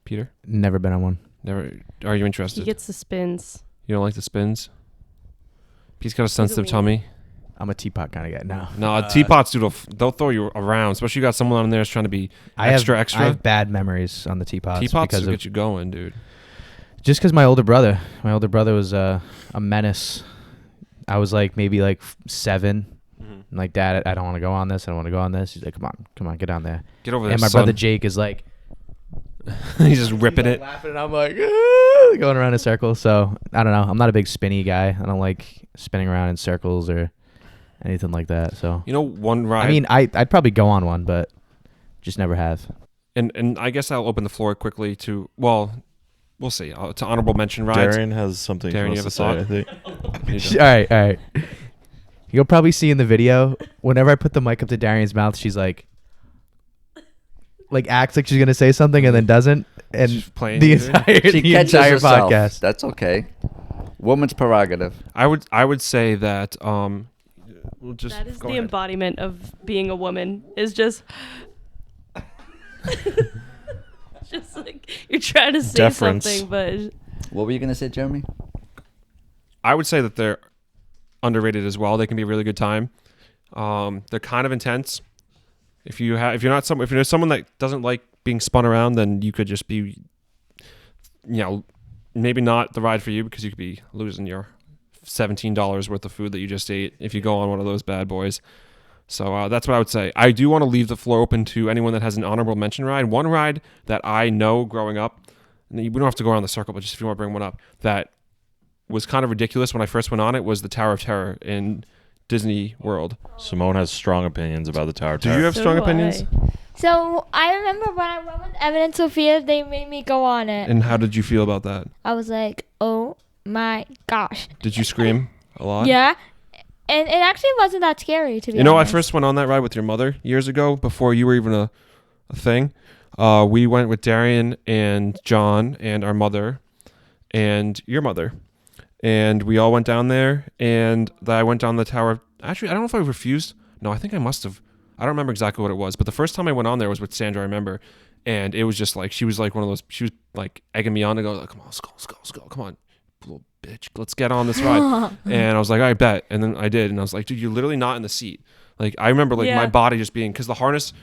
S2: Peter?
S3: Never been on one.
S2: Never. Are you
S6: he
S2: interested?
S6: gets the spins.
S2: You don't like the spins? Pete's got a sensitive
S6: me.
S2: tummy.
S3: I'm a teapot kind of guy. No.
S2: No, teapots, dude, they'll throw you around. Especially you got someone on there that's trying to be extra.
S3: I have bad memories on the teapots.
S2: Teapots
S3: because
S2: will
S3: of,
S2: get you going, dude.
S3: just because my older brother was a menace. I was like maybe like 7. I'm like, Dad, I don't want to go on this. I don't want to go on this. He's like, come on, get on there.
S2: Get over there,
S3: And my
S2: son.
S3: brother Jake is like,
S2: He's just ripping it.
S3: laughing, and I'm like, "Ah," going around in circles. So I don't know. I'm not a big spinny guy. I don't like spinning around in circles or anything like that. So
S2: You know, one ride.
S3: I mean, I'd probably go on one, but just never have.
S2: and I guess I'll open the floor quickly to, well, we'll see. To honorable mention rides.
S4: Darian has something he
S2: Darian, you
S4: wants
S2: have
S4: to
S2: a
S4: say,
S2: thought?
S4: I think.
S2: You
S3: All
S2: don't.
S3: right. You'll probably see in the video, whenever I put the mic up to Darian's mouth, she's like acts like she's gonna say something and then doesn't, and
S2: She's playing,
S3: the
S2: dude.
S3: entire
S1: She
S3: the
S1: catches
S3: entire
S1: herself.
S3: podcast.
S1: That's okay. Woman's prerogative.
S2: I would say that we'll just
S6: That is
S2: go
S6: the
S2: ahead.
S6: embodiment of being a woman. Is just. Just like you're trying to say
S4: Deference.
S6: something, but
S1: What were you gonna say, Jeremy?
S2: I would say that they're underrated as well. They can be a really good time. They're kind of intense. If you're someone that doesn't like being spun around, then you could just be, maybe not the ride for you because you could be losing your $17 worth of food that you just ate if you go on one of those bad boys. So that's what I would say. I do want to leave the floor open to anyone that has an honorable mention ride. One ride that I know growing up, and we don't have to go around the circle, but just if you want to bring one up, that was kind of ridiculous when I first went on it was the Tower of Terror in Disney World.
S4: Simone has strong opinions about the Tower of
S2: Do
S4: Terror.
S2: you have
S6: So
S2: strong
S6: do
S2: opinions?
S5: So I remember when I went with Evan and Sophia, they made me go on it.
S2: And how did you feel about that?
S5: I was like, oh my gosh.
S2: Did you scream a lot?
S5: Yeah. And it actually wasn't that scary, to be
S2: You know, I
S5: honest.
S2: first went on that ride with your mother years ago, before you were even a thing. We went with Darian and John and our mother and your mother. And we all went down there, and I went down the tower. Actually, I don't know if I refused. No, I think I must have. I don't remember exactly what it was. But the first time I went on there was with Sandra, I remember. And it was just like, she was like one of those, she was like egging me on to go, like, come on, let's go, come on, little bitch, let's get on this ride. And I was like, I bet. And then I did. And I was like, dude, you're literally not in the seat. Like, I remember like my body just being, because the harness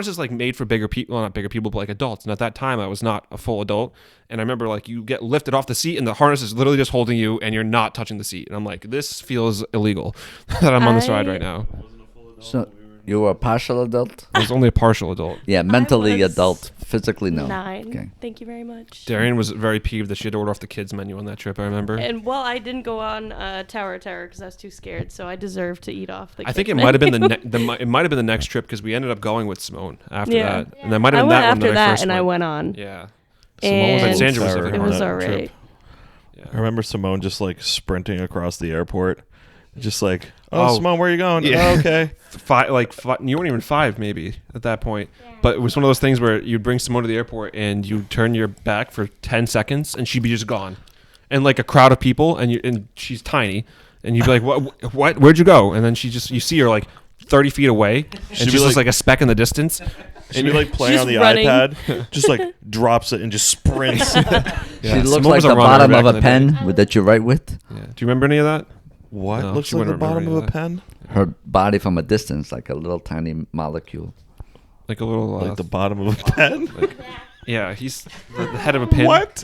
S2: is like made for bigger people, well, not bigger people, but like adults. And at that time I was not a full adult. And I remember like you get lifted off the seat and the harness is literally just holding you and you're not touching the seat. And I'm like, this feels illegal that I'm on this ride right now.
S1: So you were a partial adult?
S2: I was only a partial adult.
S1: Yeah, mentally
S6: was
S1: adult, physically no.
S6: 9.
S1: Okay.
S6: Thank you very much.
S2: Darian was very peeved that she had to order off the kids menu on that trip, I remember.
S6: And well, I didn't go on Tower of Terror because I was too scared, so I deserved to eat off the.
S2: I think it
S6: kids'
S2: might have been
S6: menu.
S2: it might have been the next trip because we ended up going with Simone after
S6: Yeah.
S2: that, and that might have
S6: I
S2: been
S6: went
S2: that one
S6: after
S2: that I
S6: that,
S2: first
S6: and I
S2: went.
S6: went on.
S2: Yeah,
S4: Simone was
S6: And
S4: a
S2: Sandra was
S4: terror
S2: with her
S6: it
S2: on
S6: was
S2: that
S6: alright.
S2: trip.
S4: I remember Simone just like sprinting across the airport, just like, oh,
S2: Oh,
S4: Simone, where are you going?
S2: yeah.
S4: Oh, okay.
S2: Five, you weren't even 5 maybe at that point. But it was one of those things where you'd bring Simone to the airport and you'd turn your back for 10 seconds and she'd be just gone. And like a crowd of people and she's tiny and you'd be like, what, where'd you go? And then you see her like 30 feet away and
S4: She'd be
S2: she's just
S4: like-
S2: like a speck in the distance.
S4: She'd be like playing
S6: She's
S4: on the
S6: running.
S4: iPad, just like drops it and just sprints.
S2: Yeah,
S1: She looks
S2: Simone
S1: like
S2: was a
S1: the
S2: runner
S1: bottom
S2: back
S1: of
S2: in
S1: a
S2: the
S1: pen
S2: day.
S1: that you write with.
S2: Yeah. Do you remember any of that?
S4: What
S2: No,
S4: looks
S2: she
S4: like the
S2: wouldn't remember
S4: bottom
S2: any
S4: of
S2: of
S4: a
S2: that.
S4: pen?
S1: Her body from a distance, like a little tiny molecule.
S2: Like a little,
S4: Like the bottom of a pen?
S2: yeah, he's the head of a pin.
S4: What?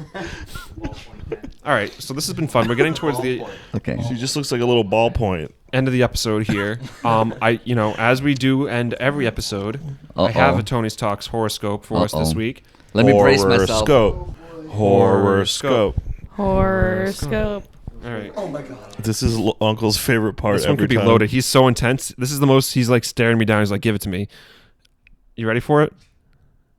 S2: All right, so this has been fun. We're getting towards the
S1: Okay.
S4: She just looks like a little ballpoint.
S2: end of the episode here. As we do end every episode, I
S1: Uh-oh.
S2: have a Tony's Talks horoscope for us this
S1: Uh-oh.
S2: week.
S1: Let me brace myself.
S4: Horoscope.
S6: Horoscope.
S2: All right.
S4: This is Uncle's favorite part.
S2: This one
S4: every
S2: could be
S4: time.
S2: loaded. He's so intense. This is the most. He's like staring me down. He's like, "Give it to me." You ready for it?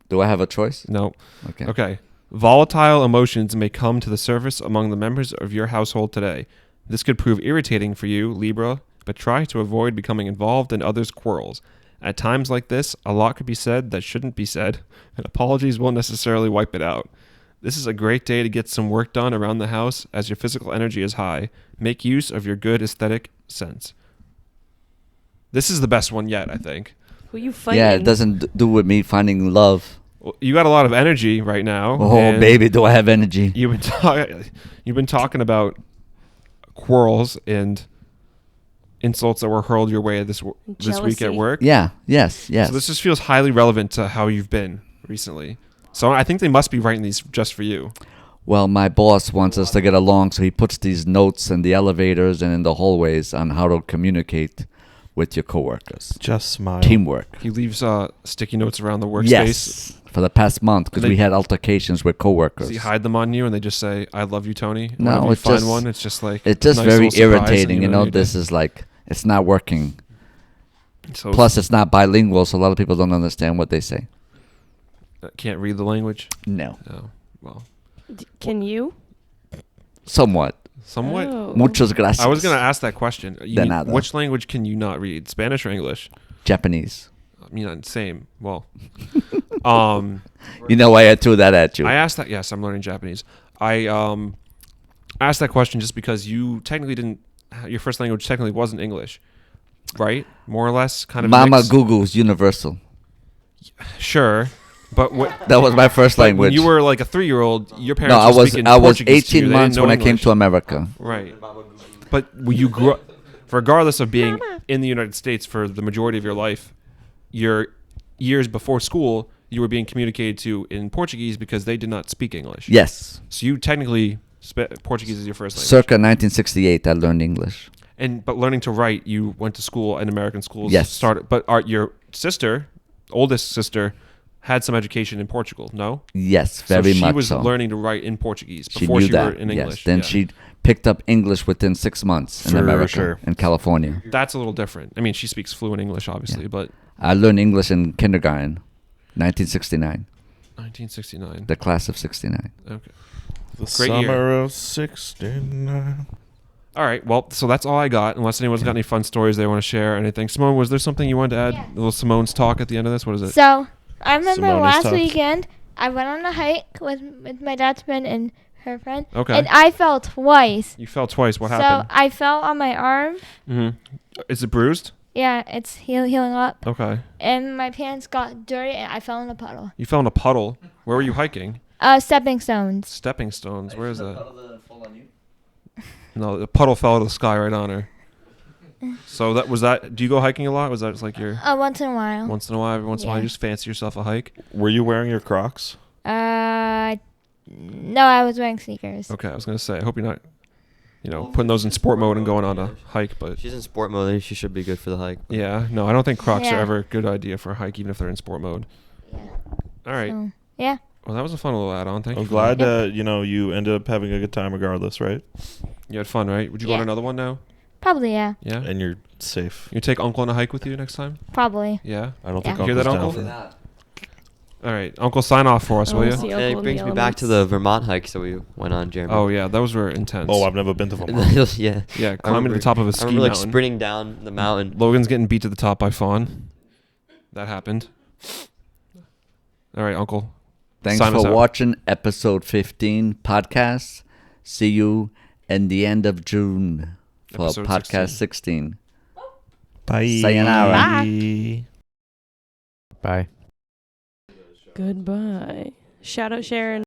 S1: Do I have a choice?
S2: No.
S1: Okay.
S2: Okay. Volatile emotions may come to the surface among the members of your household today. This could prove irritating for you, Libra, but try to avoid becoming involved in others' quarrels. At times like this, a lot could be said that shouldn't be said, and apologies won't necessarily wipe it out. This is a great day to get some work done around the house as your physical energy is high. Make use of your good aesthetic sense. This is the best one yet, I think.
S6: Who you fighting?
S1: Yeah, it doesn't do with me finding love.
S2: Well, you got a lot of energy right now.
S1: Oh,
S2: and
S1: baby, do I have energy?
S2: You've been talking about quarrels and insults that were hurled your way this week at
S6: Jealousy.
S2: work.
S1: Yeah, yes.
S2: So this just feels highly relevant to how you've been recently. So I think they must be writing these just for you.
S1: Well, my boss wants us to get along, so he puts these notes in the elevators and in the hallways on how to communicate with your coworkers.
S4: Just smile.
S1: Teamwork.
S2: He leaves sticky notes around the workspace.
S1: Yes, for the past month, because
S2: They-
S1: we had altercations with coworkers.
S2: Does he hide them on you and they just say, "I love you, Tony"? And
S1: No,
S2: whenever you
S1: it's
S2: find
S1: just-
S2: one, it's just like
S1: It's just
S2: nice
S1: very
S2: little surprise
S1: irritating, you know.
S2: you
S1: This
S2: do.
S1: is like, it's not working.
S2: So
S1: Plus, it's not bilingual, so a lot of people don't understand what they say.
S2: can't read the language.
S1: No,
S2: No, well,
S6: Can you?
S1: somewhat.
S2: somewhat.
S6: Oh.
S1: Muchas gracias.
S2: I was gonna ask that question.
S1: De nada.
S2: Which language can you not read? Spanish or English?
S1: Japanese.
S2: I mean, same. Well,
S1: You know why I threw that at you?
S2: I asked that. Yes, I'm learning Japanese. I asked that question just because you technically didn't. Your first language technically wasn't English, right? More or less, kind of.
S8: Mama
S2: mixed.
S8: Google's universal.
S2: Sure, but what?
S8: That was my first
S2: But
S8: language.
S2: when you were like a 3-year-old, your parents
S8: no,
S2: were speaking
S8: I was
S2: Portuguese to you.
S8: 18
S2: They didn't
S8: months
S2: know
S8: when I came
S2: English.
S8: to America.
S2: Right. But when you grew up, regardless of being in the United States for the majority of your life, your years before school, you were being communicated to in Portuguese because they did not speak English.
S8: Yes.
S2: So you technically Portuguese is your first language.
S8: Circa 1968, I learned English.
S2: But learning to write, you went to school in American schools.
S8: Yes.
S2: Started, but your sister, oldest sister, had some education in Portugal. No.
S8: Yes, very
S2: so
S8: much.
S2: She was
S8: so.
S2: learning to write in Portuguese
S8: She
S2: before
S8: knew
S2: she
S8: that.
S2: were in English.
S8: Yes. Then
S2: Yeah.
S8: she picked up English within 6 months in
S4: For
S8: America,
S4: sure.
S8: in California.
S2: That's a little different. I mean, she speaks fluent English, obviously,
S8: Yeah.
S2: but
S8: I learned English in kindergarten, 1969,
S2: 1969.
S8: the class of 69.
S2: Okay.
S4: The
S2: Great year.
S4: summer of 69.
S2: All right. Well, so that's all I got. Unless anyone's got any fun stories they want to share or anything. Simone, was there something you wanted to add?
S5: Yeah.
S2: A little Simone's talk at the end of this. What is it?
S5: So I remember
S4: Simone's
S5: last
S4: tough.
S5: weekend I went on a hike with my dad's friend and her friend.
S2: Okay.
S5: And I fell twice.
S2: You fell twice. What
S5: so
S2: happened?
S5: I fell on my arm.
S2: Mm-hmm. Is it bruised?
S5: Yeah, it's healing up.
S2: Okay.
S5: And my pants got dirty and I fell in a puddle.
S2: You fell in a puddle. Where were you hiking?
S5: Stepping stones.
S2: Stepping stones. Where is that?
S1: Fall on you?
S2: No, the puddle fell out of the sky right on her. So that was that. Do you go hiking a lot? Was that just like your
S5: Once in a while.
S2: once in a while? Every once in a while,
S5: Yeah.
S2: you just fancy yourself a hike?
S4: Were you wearing your Crocs?
S5: No, I was wearing sneakers.
S2: Okay, I was gonna say. I hope you're not, putting those in sport mode and going on a hike. But
S7: She's in sport mode. Then she should be good for the hike.
S2: yeah, no, I don't think Crocs are
S5: Yeah.
S2: ever a good idea for a hike, even if they're in sport mode.
S5: Yeah.
S2: All right.
S5: So, yeah.
S2: Well, that was a fun little add-on. Thank
S4: I'm
S2: you. for that.
S4: glad you ended up having a good time regardless, right?
S2: You had fun, right? Would you go on
S5: Yeah.
S2: another one now?
S5: Probably, yeah.
S2: Yeah.
S4: And you're safe.
S2: You take Uncle on a hike with you next time?
S5: Probably.
S2: Yeah.
S4: I don't
S5: Yeah.
S4: think
S2: Hear that,
S4: Uncle's down
S2: Uncle?
S4: for that.
S2: All right, Uncle, sign off for us,
S6: I
S2: will
S6: wanna
S2: you?
S6: see
S7: And
S6: Uncle
S7: it
S6: in
S7: brings
S6: the
S7: me back to the
S6: elements.
S7: Vermont hikes that we went on, Jeremy.
S2: Oh yeah, those were intense.
S4: Oh, I've never been to Vermont.
S7: yeah.
S2: Yeah, climbing to the top of a
S7: I
S2: ski
S7: remember like
S2: mountain.
S7: sprinting down the mountain.
S2: Logan's getting beat to the top by Fawn. That happened. All right, Uncle.
S8: Thanks
S2: Sign us
S8: for
S2: out.
S8: watching episode 15 podcast. See you in the end of June for
S2: Episode
S8: podcast 16.
S4: Bye.
S8: Sayonara.
S3: Bye.
S6: Goodbye. Shout out Sharon.